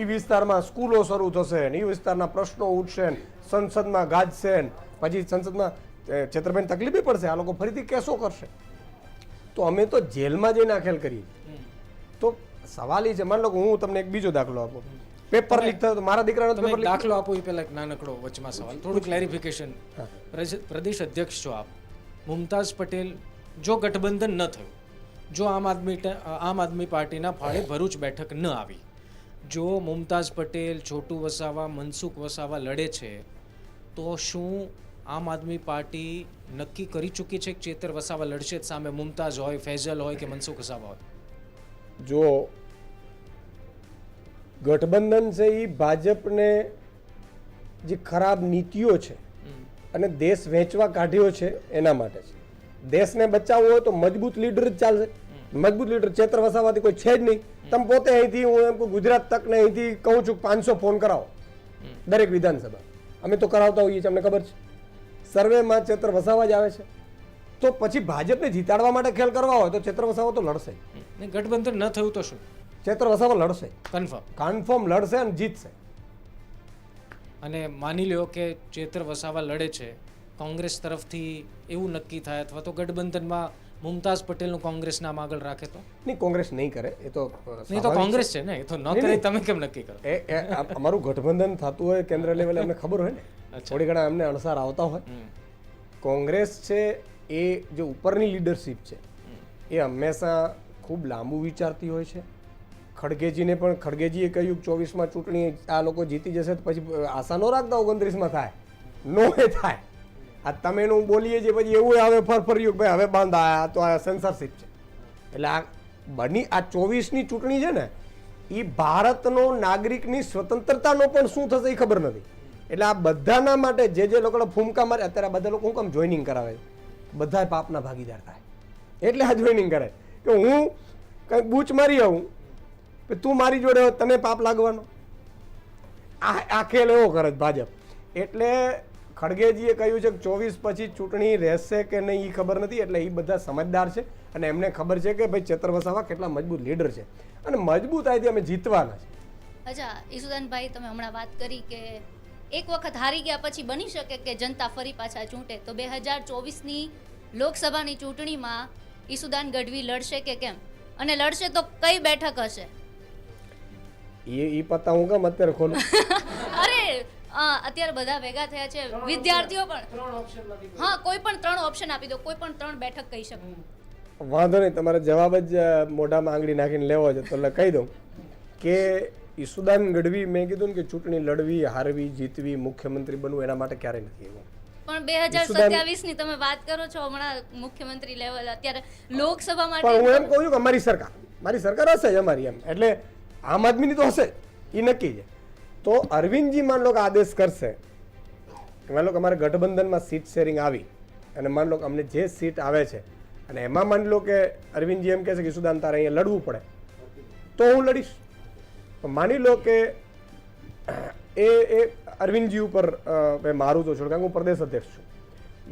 એ વિસ્તારમાં સ્કૂલો શરૂ થશે ને એ વિસ્તારના પ્રશ્નો ઉઠશે ને સંસદમાં ગાજશે ને પછી સંસદમાં ચેતરભાઈને તકલીફ પડશે, આ લોકો ફરીથી કેસો કરશે. તો અમે તો જેલમાં જઈને આ ખેલ કરીએ. તો સવાલ એ છે, માની લો કે હું તમને એક બીજો દાખલો આપું, પેપર લીક થયો તો મારા દીકરાનો તમે પેપર એક દાખલો આપો એ પહેલા એક નાનકડો વચમાં સવાલ, થોડું ક્લેરિફિકેશન. પ્રદેશ અધ્યક્ષ છો આપ, મુમતાઝ પટેલ જો ગઠબંધન ન થયું, જો આમ આદમી પાર્ટીના ફાળે ભરૂચ બેઠક ન આવી, જો મુમતાઝ પટેલ, છોટુ વસાવા, મનસુખ વસાવા લડે છે, તો શું આમ આદમી પાર્ટી નક્કી કરી ચૂકી છે કે ચેતર વસાવા લડશે જ સામે, મુમતાઝ હોય, ફૈઝલ હોય કે મનસુખ વસાવા હોય? જો ગઠબંધન છે એ ભાજપને જે ખરાબ નીતિઓ છે અને દેશ વેચવા કાઢ્યો છે એના માટે છે. દેશને બચાવવો હોય તો મજબૂત લીડર જ ચાલશે. મજબૂત લીડર ચેતર વસાવાથી કોઈ છે જ નહીં. તમે પોતે અહીંથી, હું એમ કહું ગુજરાત તકને અહીંથી કહું છું 500 ફોન કરાવો દરેક વિધાનસભા, અમે તો કરાવતા હોઈએ છીએ, અમને ખબર છે. સર્વેમાં ચેતર વસાવા જ આવે છે. તો પછી ભાજપને જીતાડવા માટે ખેલ કરવા હોય તો ચેતર વસાવા તો લડશે. ગઠબંધન ન થયું તો શું? ચેતર વસાવા લડશે, કન્ફર્મ લડશે અને જીતશે. અને માની લ્યો કે ચેતર વસાવા લડે છે, કોંગ્રેસ તરફથી એવું નક્કી થાય અથવા તો ગઠબંધનમાં મુમતાઝ પટેલનું કોંગ્રેસ નામ આગળ રાખે તો? નહીં, કોંગ્રેસ નહીં કરે, એ તો નહીં તો કોંગ્રેસ છે ને, એ તો ન કરે, તમે કેમ નક્કી કરો? અમારું ગઠબંધન થતું હોય કેન્દ્ર લેવલે અમને ખબર હોય ને, થોડી ઘણા અમને અણસાર આવતા હોય. કોંગ્રેસ છે એ જે ઉપરની લીડરશીપ છે એ હંમેશા ખૂબ લાંબુ વિચારતી હોય છે. ખડગેજીને પણ ખડગેજીએ કહ્યું કે 24માં ચૂંટણી આ લોકો જીતી જશે તો પછી આશા ન રાખતા 29માં થાય, નો એ થાય. આ તમે એનું બોલીએ છીએ પછી એવું આવે ફરફર્યું ભાઈ હવે બંધ આવ્યા તો આ સેન્સરશીપ છે. એટલે આ બની આ 24ની ચૂંટણી છે ને એ ભારતનો નાગરિકની સ્વતંત્રતાનો પણ શું થશે એ ખબર નથી. એટલે આ બધાના માટે જે લોકો ફૂમકા મારે, અત્યારે આ બધા લોકો હું કામ જોઈનિંગ કરાવે, બધા પાપના ભાગીદાર થાય એટલે આ જોઈનિંગ કરે કે હું કંઈક બૂચ મારી આવું, તું મારી જોડે હોય તને પાપ લાગવાનો. આ ખેલ એવો કરે ભાજપ. એટલે ખડગેજીએ કહ્યું છે કે 24 પછી ચૂંટણી રહેશે કે નહીં એ ખબર નથી. એટલે એ બધા સમજદાર છે અને એમને ખબર છે કે ભાઈ ચેતર વસાવા કેટલા મજબૂત લીડર છે અને મજબૂતાઈથી અમે જીતવાના છે. અચ્છા ઈશુદાનભાઈ, તમે હમણાં વાત કરી કે એક વખત હારી ગયા પછી બની શકે કે જનતા ફરી પાછા ચૂંટે, તો 2024ની લોકસભાની ચૂંટણીમાં ઈશુદાન ગઢવી લડશે કે કેમ, અને લડશે તો કઈ બેઠક હશે? એ પતા હું કેમ અત્યારે ખોલું? અરે અત્યારે બધા ભેગા થયા છે વિદ્યાર્થીઓ પણ, હા કોઈ પણ 3 ઓપ્શન આપી દો, કોઈ પણ 3 બેઠક કહી શકો. વાંધો નહીં, તમારે જવાબ જ મોઢામાં આંગળી નાખીને લેવો છે તો એટલે કહી દઉં કે ઈશુદાન ગઢવી, મેં કીધું ને કે ચૂંટણી લડવી, હારવી, જીતવી, મુખ્યમંત્રી બનવું એના માટે ક્યારેય નથી એવું. પણ 2027ની તમે વાત કરો છો, હમણાં મુખ્યમંત્રી લેવલ, અત્યારે લોકસભા માટે. પણ હું એમ કહું છું કે મારી સરકાર હશે જ અમારી, એમ એટલે આમ આદમીની તો હશે એ નક્કી છે. તો અરવિંદજી માન લો કે આદેશ કરશે કે માન લો કે અમારે ગઠબંધનમાં સીટ શેરિંગ આવી અને માન લો કે અમને જે સીટ આવે છે અને એમાં માની લો કે અરવિંદજી એમ કહે છે કે ઈશુદાન તારે અહીંયા લડવું પડે તો હું લડીશ. માની લો કે એ અરવિંદજી ઉપર મારું તો છોડ, કારણ કે હું પ્રદેશ અધ્યક્ષ છું.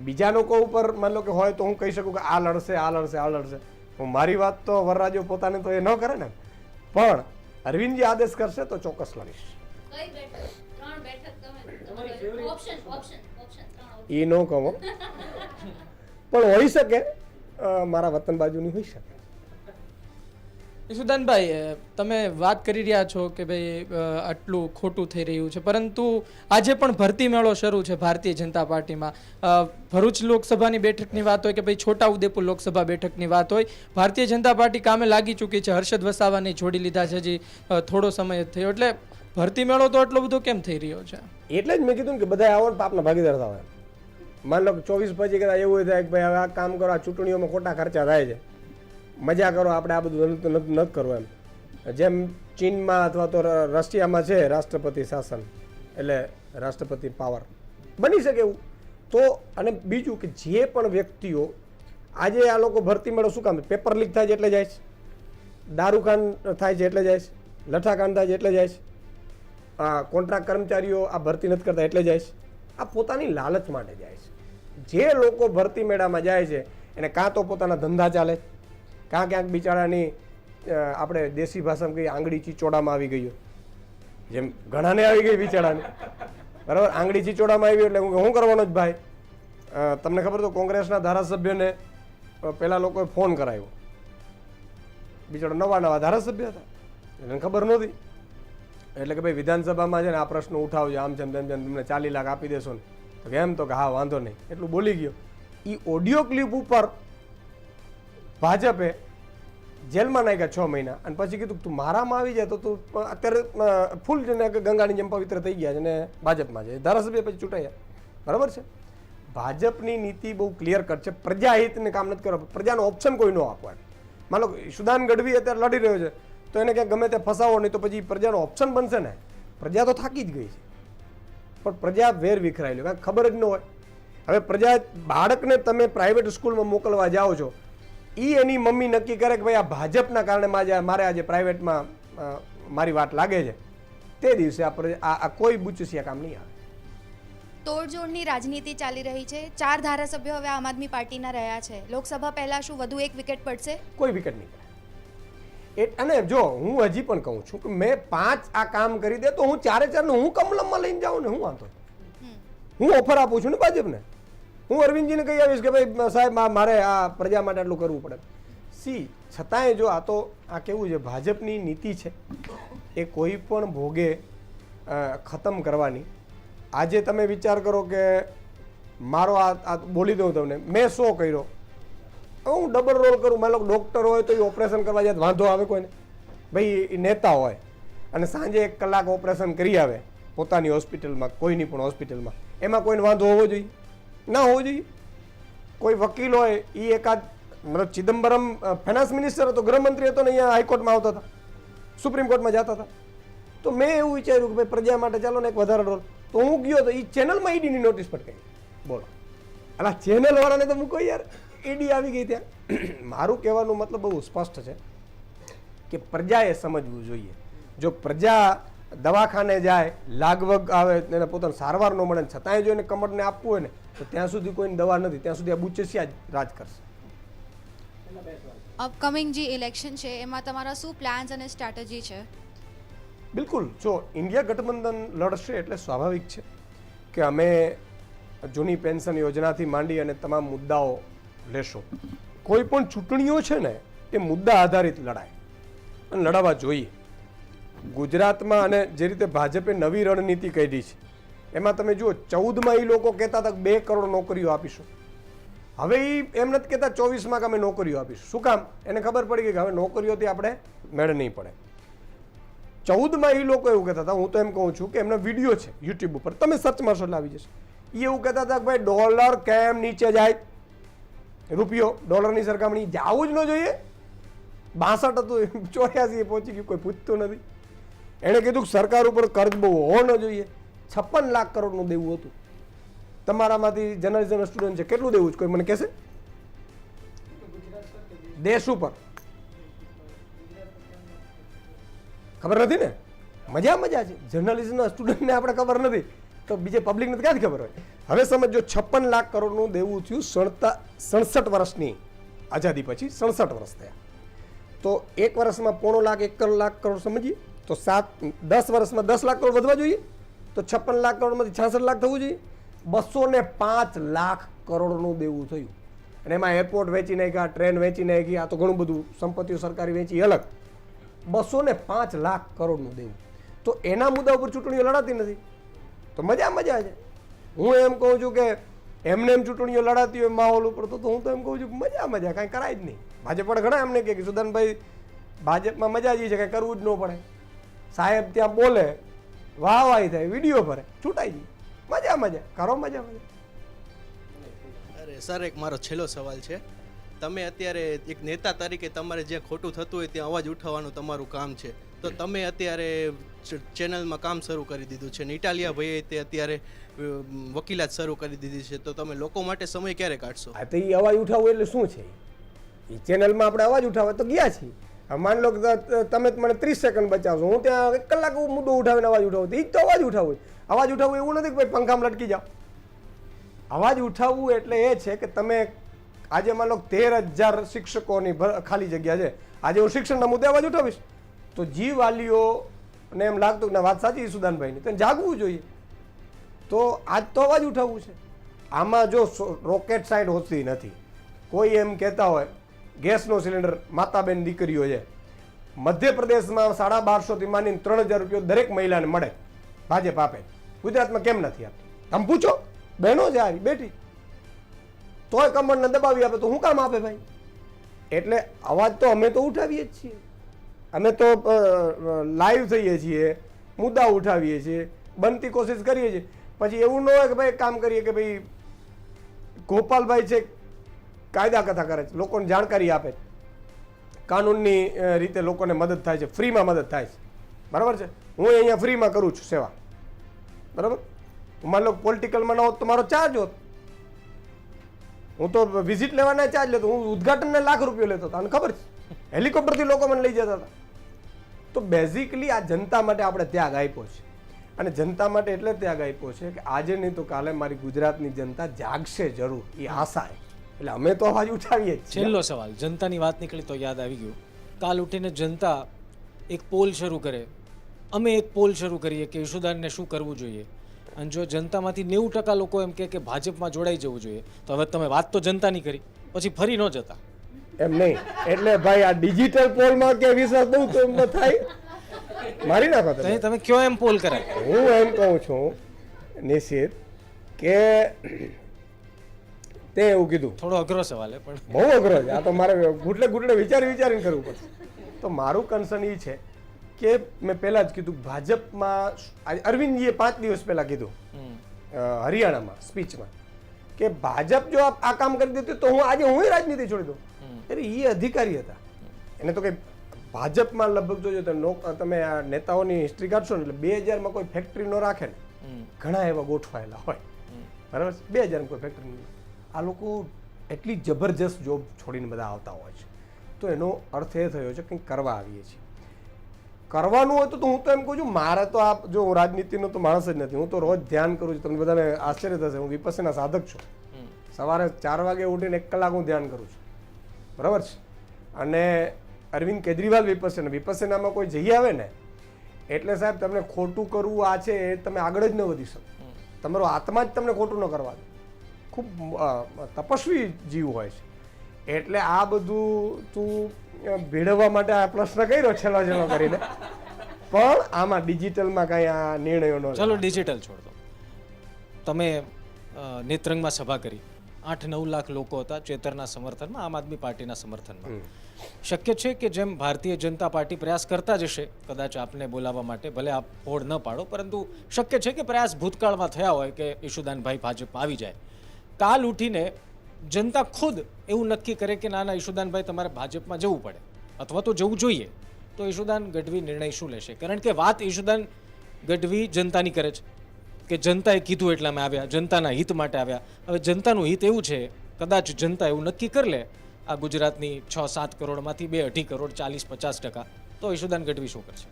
બીજા લોકો ઉપર માન લો કે હોય તો હું કહી શકું કે આ લડશે, આ લડશે, આ લડશે. હું મારી વાત તો વરરાજો પોતાને તો એ ન કરે ને, પણ અરવિંદજી આદેશ કરશે તો ચોક્કસ લડીશ. એ ન કહો પણ હોઈ શકે, મારા વતન બાજુની હોઈ શકે. ઈશુદાનભાઈ, તમે વાત કરી રહ્યા છો કે ભાઈ આટલું ખોટું થઈ રહ્યું છે, પરંતુ આજે પણ ભરતી મેળો શરૂ છે ભારતીય જનતા પાર્ટીમાં. ભરૂચ લોકસભાની બેઠકની વાત હોય કે ભાઈ છોટાઉદેપુર લોકસભા બેઠકની વાત હોય, ભારતીય જનતા પાર્ટી કામે લાગી ચૂકી છે. હર્ષદ વસાવાને જોડી લીધા છે, હજી થોડો સમય થયો. એટલે ભરતી મેળો તો એટલો બધો કેમ થઈ રહ્યો છે? એટલે જ મેં કીધું કે બધા આવો પાપના ભાગીદાર થાય. માન લો કે 24 પછી કદાચ એવું થાય કે ભાઈ હવે આ કામ કરો, આ ચૂંટણીઓમાં ખોટા ખર્ચા થાય છે, મજા કરો, આપણે આ બધું નથી કરવું એમ. જેમ ચીનમાં અથવા તો રશિયામાં છે રાષ્ટ્રપતિ શાસન, એટલે રાષ્ટ્રપતિ પાવર બની શકે એવું. તો અને બીજું કે જે પણ વ્યક્તિઓ આજે આ લોકો ભરતી મેળો શું કામ પેપર લીક થાય છે એટલે જાય છે, દારૂકાંડ થાય છે એટલે જાય છે, લઠ્ઠાકાંડ થાય છે એટલે જાય છે, કોન્ટ્રાક્ટ કર્મચારીઓ આ ભરતી નથી કરતા એટલે જાય છે. આ પોતાની લાલચ માટે જાય છે. જે લોકો ભરતી મેળામાં જાય છે એને કાં તો પોતાના ધંધા ચાલે, કાં ક્યાંક બિચારાની આપણે દેશી ભાષામાં કહીએ આંગળી ચીચોડામાં આવી ગયો, જેમ ઘણાને આવી ગઈ બિચારાને, બરાબર. આંગળી ચીચોડામાં આવી એટલે હું કરવાનો જ ભાઈ. તમને ખબર તો કોંગ્રેસના ધારાસભ્યને પેલા લોકોએ ફોન કરાવ્યો, બિચારો નવા ધારાસભ્ય હતા, એને ખબર નહોતી, એટલે કે ભાઈ વિધાનસભામાં છે ને આ પ્રશ્ન ઉઠાવજો, આમ છે તેમ તમને 40 લાખ આપી દેશો ને, તો કેમ તો કે હા વાંધો નહીં, એટલું બોલી ગયો. એ ઓડિયો ક્લિપ ઉપર ભાજપે જેલમાં નાખ્યા 6 મહિના અને પછી કીધું તું મારામાં આવી જાય તો તું અત્યારે ફૂલ ગંગાની જેમ પવિત્ર થઈ ગયા છે અને ભાજપમાં છે, ધારાસભ્ય પછી ચૂંટાયા, બરાબર છે. ભાજપની નીતિ બહુ ક્લિયર કટ છે, પ્રજાહિતને કામ નથી કરવા, પ્રજાનો ઓપ્શન કોઈ ન આપવાનું. માનો ઈશુદાન ગઢવી અત્યારે લડી રહ્યો છે તો એને ક્યાંક ગમે તે ફસાવો નહીં તો પછી પ્રજાનો ઓપ્શન બનશે ને. પ્રજા તો થાકી જ ગઈ છે, પણ પ્રજા વેર વિખરાયેલી, કાંઈ ખબર જ ન હોય. હવે પ્રજા બાળકને તમે પ્રાઇવેટ સ્કૂલમાં મોકલવા જાઓ છો, એની મમ્મી નક્કી કરે કે ભાઈ આ ભાજપના કારણે મારે આજે પ્રાઇવેટમાં મારી વાત લાગે છે, તે દિવસે આ કોઈ બુચસિયા કામ નહીં આવે. તોડજોડની રાજનીતિ ચાલી રહી છે. 4 ધારાસભ્યો હવે આમ આદમી પાર્ટીના રહ્યા છે. લોકસભા પહેલા શું વધુ એક વિકેટ પડશે? કોઈ વિકેટ નહીં પડે. અને જો હું હજી પણ કહું છું કે મેં 5 આ કામ કરી દે તો હું 4 હું કમલમમાં લઈને જાઉં ને, હું વાંધો, હું ઓફર આપું છું ને ભાજપને. હું અરવિંદજીને કહી આવીશ કે ભાઈ સાહેબ મારે આ પ્રજા માટે આટલું કરવું પડે. છતાંય જો આ તો આ કેવું છે, ભાજપની નીતિ છે એ કોઈ પણ ભોગે ખતમ કરવાની. આજે તમે વિચાર કરો કે મારો આ બોલી દઉં તમને, મેં 100 કર્યો, હું ડબલ રોલ કરું. માનો ડૉક્ટર હોય તો એ ઓપરેશન કરવા જાય વાંધો આવે કોઈને? ભાઈ એ નેતા હોય અને સાંજે 1 કલાક ઓપરેશન કરી આવે પોતાની હોસ્પિટલમાં, કોઈની પણ હોસ્પિટલમાં, એમાં કોઈને વાંધો હોવો જોઈએ? ના હોવો જોઈએ. કોઈ વકીલ હોય એ એકાદ, મતલબ ચિદમ્બરમ ફાઇનાન્સ મિનિસ્ટર હતો, ગૃહમંત્રી હતો ને, અહીંયા હાઈકોર્ટમાં આવતા હતા, સુપ્રીમ કોર્ટમાં જતા હતા. તો મેં એવું વિચાર્યું કે ભાઈ પ્રજા માટે ચાલો ને એક વધારે રોલ, તો હું ગયો તો એ ચેનલમાં ઈડીની નોટિસ પટકાઈ. બોલો, અલા ચેનલ વાળાને તો મૂકો યાર, ઈડી આવી ગઈ ત્યાં. મારું કહેવાનું મતલબ બહુ સ્પષ્ટ છે કે પ્રજાએ સમજવું જોઈએ. જો પ્રજા દવાખાને જાય, લાગવગ આવે, એને પોતાને સારવાર ન મળે, છતાંય જો એને કમરને આપવું હોય ને તો ત્યાં સુધી કોઈની દવા નથી, ત્યાં સુધી આ બુચસિયા જ રાજ કરશે. અપકમિંગ જે ઇલેક્શન છે એમાં તમારા શું પ્લાન્સ અને સ્ટ્રેટેજી છે? બિલકુલ, જો ઇન્ડિયા ગઠબંધન લડશે એટલે સ્વાભાવિક છે કે અમે જૂની પેન્શન યોજનાથી માંડી અને તમામ મુદ્દાઓ લેશો. કોઈ પણ ચૂંટણીઓ છે ને એ મુદ્દા આધારિત લડાય અને લડાવવા જોઈએ. ગુજરાતમાં અને જે રીતે ભાજપે નવી રણનીતિ કાઢી છે એમાં તમે જુઓ, 14માં એ લોકો કહેતા હતા કે 2 કરોડ નોકરીઓ આપીશું. હવે એ એમ નથી કહેતા 24માં કે અમે નોકરીઓ આપીશું. શું કામ? એને ખબર પડી ગઈ કે હવે નોકરીઓથી આપણે મેળ નહીં પડે. 14માં એ લોકો એવું કહેતા હતા, હું તો એમ કહું છું કે એમના વિડીયો છે યુટ્યુબ ઉપર, તમે સર્ચ મારશો એટલે આવી જશે. એ એવું કહેતા હતા કે ભાઈ ડોલર કેમ નીચે જાય, રૂપિયો ડોલરની સરખામણી જવું જ ન જોઈએ. 62 હતું, 84 પહોંચી ગયું, કોઈ પૂછતું નથી. એણે કીધું કે સરકાર ઉપર કર્જ બહુ હોવો ન જોઈએ. 56 લાખ કરોડનું દેવું હતું. તમારામાંથી જર્નલિઝમ સ્ટુડન્ટ છે, કેટલું દેવું છે કોઈ મને કહેશે? દેશ ઉપર ખબર નથી ને? મજા છે. જર્નલિઝમના સ્ટુડન્ટને આપણે ખબર નથી તો બીજે પબ્લિકને ક્યાંથી ખબર હોય? હવે સમજો, 56 લાખ કરોડનું દેવું થયું 67 વર્ષની આઝાદી પછી. 67 વર્ષ થયા તો 1 વર્ષમાં 1.5 લાખ 1 લાખ કરોડ સમજીએ તો 10 વર્ષમાં 10 લાખ કરોડ વધવા જોઈએ. તો 56 લાખ કરોડમાંથી 66 લાખ થવું જોઈએ. 205 લાખ કરોડનું દેવું થયું અને એમાં એરપોર્ટ વેચી નાખ્યા, ટ્રેન વેચી નાખી, આ તો ઘણું બધું સંપત્તિઓ સરકારી વેચી અલગ. 205 લાખ કરોડનું દેવું. તો એના મુદ્દા ઉપર ચૂંટણીઓ લડાતી નથી તો મજા છે. હું એમ કહું છું કે એમને એમ ચૂંટણીઓ લડાતી હોય માહોલ ઉપર તો હું તો એમ કહું છું કે મજા કાંઈ કરાય જ નહીં. ભાજપ પણ ઘણા એમને કહે કે સુદાનભાઈ ભાજપમાં મજા જ છે, કાંઈ કરવું જ ન પડે. સાહેબ ત્યાં બોલે, વાહવાહી થાય, વિડીયો ભરે, છૂટાઈ જાય. મજા કરો, મજા. અરે સર, એક મારો છેલ્લો સવાલ છે. તમે અત્યારે એક નેતા તરીકે તમારે જ્યાં ખોટું થતું હોય ત્યાં અવાજ ઉઠાવવાનું તમારું કામ છે. તો તમે અત્યારે ચેનલમાં કામ શરૂ કરી દીધું છે ને ઇટાલિયા ભાઈએ તે અત્યારે વકીલાત શરૂ કરી દીધી છે, તો તમે લોકો માટે સમય ક્યારે કાઢશો? આ તો એ અવાજ ઉઠાવવું એટલે શું છે? એ ચેનલમાં આપણે અવાજ ઉઠાવવા તો ગયા છીએ. હવે માની લો કે તમે મને 30 સેકન્ડ બચાવશો, હું ત્યાં 1 કલાક મુદ્દો ઉઠાવીને અવાજ ઉઠાવું, એ જ તો અવાજ ઉઠાવવું. અવાજ ઉઠાવવું એવું નથી કે ભાઈ પંખામાં લટકી જાઓ. અવાજ ઉઠાવવું એટલે એ છે કે તમે આજે માની લો 13,000 શિક્ષકોની ખાલી જગ્યા છે, આજે હું શિક્ષણના મુદ્દે અવાજ ઉઠાવીશ તો જી વાલીઓને એમ લાગતું કે ના વાત સાચી સુદાનભાઈની, તો જાગવું જોઈએ. તો આજ તો અવાજ ઉઠાવવું છે. આમાં જો રોકેટ સાયન્સ હોતી નથી. કોઈ એમ કહેતા હોય ગેસનો સિલિન્ડર માતાબેન દીકરીઓ છે, મધ્યપ્રદેશમાં 1250 થી માંડીને 3,000 રૂપિયા દરેક મહિલાને મળે, ભાજપ આપે, ગુજરાતમાં કેમ નથી આપતું? તમે પૂછો, બહેનો છે આવી બેઠી, તોય કમરને દબાવી આપે તો હું કામ આપે ભાઈ? એટલે અવાજ તો અમે તો ઉઠાવીએ જ છીએ, અમે તો લાઈવ થઈએ છીએ, મુદ્દા ઉઠાવીએ છીએ, બનતી કોશિશ કરીએ છીએ. પછી એવું ન હોય કે ભાઈ કામ કરીએ કે ભાઈ ગોપાલભાઈ છે કાયદા કથા કરે છે, લોકોને જાણકારી આપે છે, કાનૂનની રીતે લોકોને મદદ થાય છે, ફ્રીમાં મદદ થાય છે, બરાબર છે. હું અહીંયા ફ્રીમાં કરું છું સેવા, બરાબર. માની લો પોલિટિકલમાં ન હોત તો મારો ચાર્જ હોત. હું તો વિઝિટ લેવાના ચાર્જ લેતો, હું ઉદઘાટનને લાખ રૂપિયા લેતો હતો, આને ખબર છે. હેલિકોપ્ટરથી લોકો મને લઈ જતા હતા. તો બેઝિકલી આ જનતા માટે આપણે ત્યાગ આપ્યો છે, અને જનતા માટે એટલે ત્યાગ આપ્યો છે કે આજે નહીં તો કાલે મારી ગુજરાતની જનતા જાગશે જરૂર, એ આશા છે. એટલે અમે તો અવાજ ઉઠાવીએ જ છીએ. છેલ્લો સવાલ, જનતાની વાત નીકળી તો યાદ આવી ગયું, કાલ ઉઠીને જનતા એક પોલ શરૂ કરે, અમે એક પોલ શરૂ કરીએ કે ઈશુદાનને શું કરવું જોઈએ, અને જો જનતામાંથી 90% લોકો એમ કે ભાજપમાં જોડાઈ જવું જોઈએ, તો હવે તમે વાત તો જનતાની કરી, પછી ફરી ન જતા. એમ નહીં, એટલે ભાઈ આ ડિજિટલ પોલમાં કે વિશ્વાસ બહુ તો થાય, મારી નાખો તમે કયો એમ પોલ કરાય. હું એમ કહું છું નિશ્ચિત કે તે એવું કીધું, થોડો અઘરો સવાલ છે પણ બહુ અઘરો છે આ તો, મારે ઘૂંટલે વિચારીને કરવું પડશે. તો મારું કન્સર્ન એ છે કે મેં પહેલા જ કીધું, ભાજપમાં અરવિંદજીએ 5 દિવસ પહેલા કીધું હરિયાણામાં સ્પીચમાં કે ભાજપ જો આ કામ કરી દેતું તો આજે હું રાજનીતિ છોડી દઉં. અરે એ અધિકારી હતા, એને તો કઈ ભાજપમાં લગભગ જોજો તો તમે આ નેતાઓની હિસ્ટ્રી કાઢશો ને એટલે 2000માં કોઈ ફેક્ટરી ન રાખે ને, ઘણા એવા ગોઠવાયેલા હોય, બરાબર. 2000માં કોઈ ફેક્ટરી નહીં. આ લોકો એટલી જબરજસ્ત જોબ છોડીને બધા આવતા હોય છે. તો એનો અર્થ એ થયો છે કંઈક કરવા આવીએ છીએ. કરવાનું હોય તો હું તો એમ કહું છું, મારે તો આ જો હું રાજનીતિનો તો માણસ જ નથી, હું તો રોજ ધ્યાન કરું છું. તમને બધાને આશ્ચર્ય થશે, હું વિપસ્સના સાધક છું. સવારે 4 વાગે ઉઠીને 1 કલાક હું ધ્યાન કરું છું, બરાબર છે. અને અરવિંદ કેજરીવાલ વિપસ્સનામાં કોઈ જઈ આવે ને એટલે સાહેબ તમને ખોટું કરવું આ છે એ તમે આગળ જ ન વધી શકો. તમારો આત્મા જ તમને ખોટું ન કરવા દે. ખૂબ તપસ્વી જીવ હોય છે. એટલે આ બધું તું ભેળવવા માટે આ પ્રશ્ન કર્યો છેલ્લો કરીને, પણ આમાં ડિજિટલમાં કાંઈ આ નિર્ણયો ન. ચલો ડિજિટલ છોડો. તમે નેત્રંગમાં સભા કરી, 8-9 લાખ લોકો હતા ચેતરના સમર્થનમાં, આમ આદમી પાર્ટીના સમર્થનમાં. શક્ય છે કે જેમ ભારતીય જનતા પાર્ટી પ્રયાસ કરતા જ હશે કદાચ આપને બોલાવવા માટે, ભલે આપ ફોડ ન પાડો, પરંતુ શક્ય છે કે પ્રયાસ ભૂતકાળમાં થયા હોય કે ઈશુદાનભાઈ ભાજપમાં આવી જાય. કાલ ઉઠીને જનતા ખુદ એવું નક્કી કરે કે ના ઈશુદાનભાઈ તમારે ભાજપમાં જવું પડે અથવા તો જવું જોઈએ, તો ઈશુદાન ગઢવી નિર્ણય શું લેશે? કારણ કે વાત ઈશુદાન ગઢવી જનતાની કરે છે કે જનતાએ કીધું એટલે અમે આવ્યા, જનતાના હિત માટે આવ્યા. હવે જનતાનું હિત એવું છે, કદાચ જનતા એવું નક્કી કરી લે આ ગુજરાતની 6-7 કરોડમાંથી 2-2.5 કરોડ 40-50%, તો ઈશુદાન ગઢવી શું કરશે?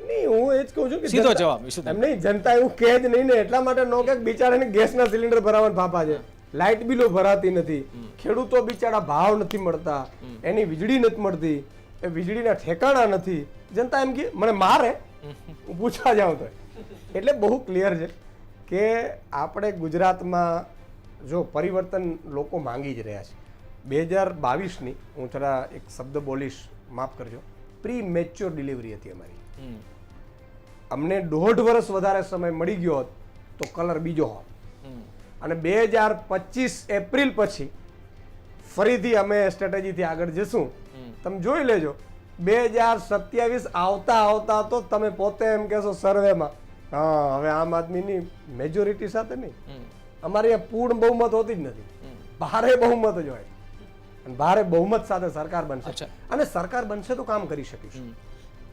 નહીં, હું એ જ કહું છું કે સીધો જવાબ ઈશુદાન. નહીં, જનતા એવું કહે જ નહીં ને, એટલા માટે નો કે બિચારાને ગેસના સિલિન્ડર ભરાવાના ફાફા છે, લાઇટ બિલો ભરાતી નથી, ખેડૂતો બિચારા ભાવ નથી મળતા, એની વીજળી નથી મળતી, એ વીજળીના ઠેકાણા નથી. જનતા એમ કે મને મારે, હું પૂછવા જાઉં તો. એટલે બહુ ક્લિયર છે કે આપણે ગુજરાતમાં જો પરિવર્તન લોકો માંગી જ રહ્યા છે. 2022ની હું થોડા એક શબ્દ બોલીશ, માફ કરજો, પ્રી મેચ્યોર ડિલિવરી હતી અમારી. અમને 1.5 વર્ષ વધારે સમય મળી ગયો હોત તો કલર બીજો હોત. અને 2025 એપ્રિલ પછી ફરીથી અમે સ્ટ્રેટેજીથી આગળ જશું. તમે જોઈ લેજો 2027 આવતા તો તમે પોતે એમ કહેશો સર્વેમાં, હા હવે આમ આદમીની મેજોરિટી સાથે નહીં, અમારે અહીંયા પૂર્ણ બહુમત હોતી જ નથી, ભારે બહુમત જ હોય. અને ભારે બહુમત સાથે સરકાર બનશે, અને સરકાર બનશે તો કામ કરી શકીશું.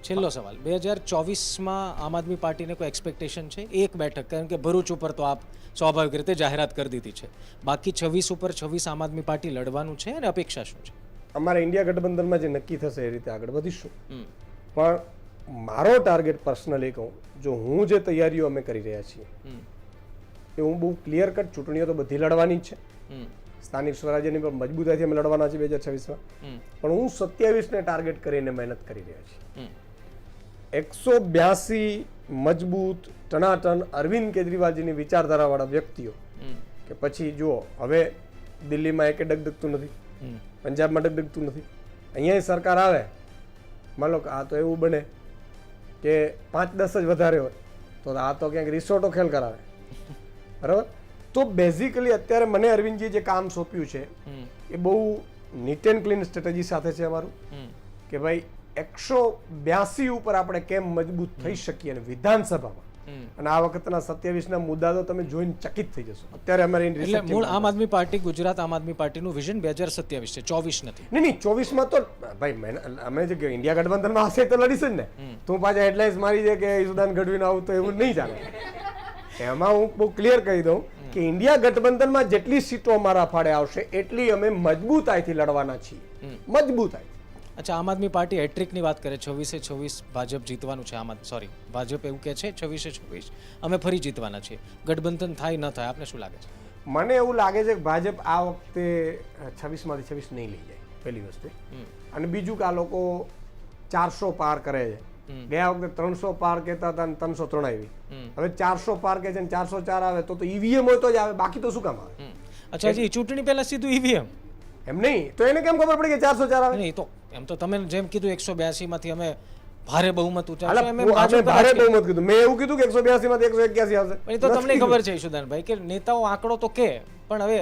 છેલ્લો સવાલ 2024માં આમ આદમી પાર્ટીને કોઈ એક્સપેક્ટેશન છે? એક બેઠક, કારણ કે ભરૂચ ઉપર તો આપ સ્વાભાવિક રીતે જાહેરાત કરી દીધી છે, બાકી 26 ઉપર 26 આમ આદમી પાર્ટી લડવાનું છે અને અપેક્ષા શું છે? અમારે ઇન્ડિયા ગઠબંધનમાં જે નક્કી થશે એ રીતે આગળ વધીશું. પણ મારો ટાર્ગેટ પર્સનલી કહું, જો હું જે તૈયારીઓ અમે કરી રહ્યા છીએ એ હું બહુ ક્લિયર કટ, ચૂંટણીઓ તો બધી લડવાની જ છે, સ્થાનિક સ્વરાજ્યની પણ મજબૂતાઈથી અમે લડવાના છીએ 2026માં, પણ હું 27ને ટાર્ગેટ કરીને મહેનત કરી રહ્યા છીએ. 182 મજબૂત ટનાટન અરવિંદ કેજરીવાલજીની વિચારધારાવાળા વ્યક્તિઓ કે પછી જુઓ, હવે દિલ્હીમાં એકે ડગડગતું નથી, પંજાબમાં ડગડગતું નથી, અહીંયા સરકાર આવે, માન લો કે આ તો એવું બને કે 5-10 જ વધારે હોય તો આ તો ક્યાંક રિસોર્ટો ખેલ કરાવે, બરાબર? તો બેઝિકલી અત્યારે મને અરવિંદજીએ જે કામ સોંપ્યું છે એ બહુ નીટ એન્ડ ક્લીન સ્ટ્રેટેજી સાથે છે અમારું, કે ભાઈ 182 ઉપર આપણે કેમ મજબૂત થઈ શકીએ અને વિધાનસભામાં. અને આ વખતના 27ના મુદ્દા તો તમે જોઈને ચકિત થઈ જશો. અત્યારે અમારે એટલે મૂળ આમ આદમી પાર્ટી, ગુજરાત આમ આદમી પાર્ટીનું વિઝન 2027 છે, 24 નથી. નહીં 24માં તો ભાઈ અમે જે ઇન્ડિયા ગઠબંધનમાં હશે તો લડીશ જ ને. તું પાછા હેડલાઇન્સ મારી દે કે ઈસુદાન ગઢવીને આવું તો એવું નહીં ચાલે. એમાં હું બહુ ક્લિયર કહી દઉં કે ઇન્ડિયા ગઠબંધનમાં જેટલી સીટો અમારા ફાળે આવશે એટલી અમે મજબૂતાઈથી લડવાના છીએ, મજબૂતાઈ. અચ્છા, આમ આદમી પાર્ટી હેટ્રિકની વાત કરે, 26 ભાજપ જીતવાનું છે. ભાજપ એવું કહે છે 26 અમે ફરી જીતવાના છીએ. ગઠબંધન થાય ન થાય, આપને શું લાગે છે? મને એવું લાગે છે કે ભાજપ આ વખતે 26માંથી 26 નહીં લઈ જાય, પહેલી વસ્તુ. અને બીજું કે આ લોકો 400 પાર કરે છે. ગયા વખતે 300 પાર કહેતા હતા અને 303 આવી. હવે 400 પાર કહે છે અને 404 આવે તો ઈવીએમ હોય તો જ આવે, બાકી તો શું કામ આવે? અચ્છા જી, ચૂંટણી પહેલા સીધું ઈવીએમ? એમ નહીં તો એને કેમ ખબર પડી કે 404 આવે? નહીં તો એમ તો તમે જેમ કીધું 182 માંથી અમે ભારે બહુમત અમે ભારે બહુમત કીધું, મેં એવું કીધું કે 182 માંથી 181 આવશે. એ તો તમને ખબર છે ઈશુદાનભાઈ કે નેતાઓ આંકડો તો કે, પણ હવે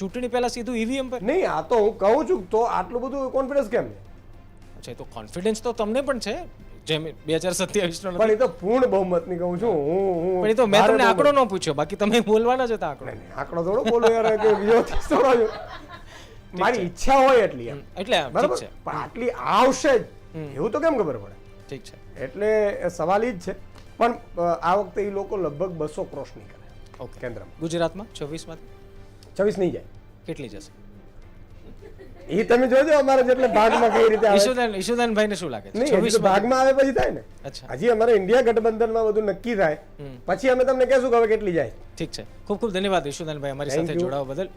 ચૂંટણી પહેલા સીધું ઈવીએમ પર નહીં. આ તો હું કહું છું, તો આટલું બધું કોન્ફિડન્સ કેમ છે? અચ્છા, તો કોન્ફિડન્સ તો તમને પણ છે, જેમ 2027 નો. પણ એ તો પૂર્ણ બહુમત ની કહું છું હું. પણ એ તો મેં તમને આંકડો ન પૂછ્યો, બાકી તમે બોલવાના જ હતા આંકડો. આંકડો થોડો બોલો યાર, કે બીજો થોડો. મારી ઈચ્છા હોય એટલી, એટલે બરાબર, પણ આટલી આવશે જ એવું તો કેમ ખબર પડે? ઠીક છે, એટલે સવાલ ઈ જ છે. પણ આ વખતે એ લોકો લગભગ 200 ક્રોસ નહીં કરે. ઓકે. કેન્દ્રમાં ગુજરાતમાં 26 માંથી 26 નહીં જાય. કેટલી જશે એ તમે જોજો અમારે જેટલે ભાગમાં કઈ રીતે આવે. ઈશુદાનભાઈને શું લાગે છે? નહીં, 26 ભાગમાં આવે પછી થાય ને. અચ્છા, હજી અમારે ઇન્ડિયા ગઠબંધનમાં બધું નક્કી થાય પછી અમે તમને કહેશું કે હવે કેટલી જાય. ઠીક છે. ખૂબ ખૂબ ધન્યવાદ ઈશુદાનભાઈ અમારી સાથે જોડાવા બદલ.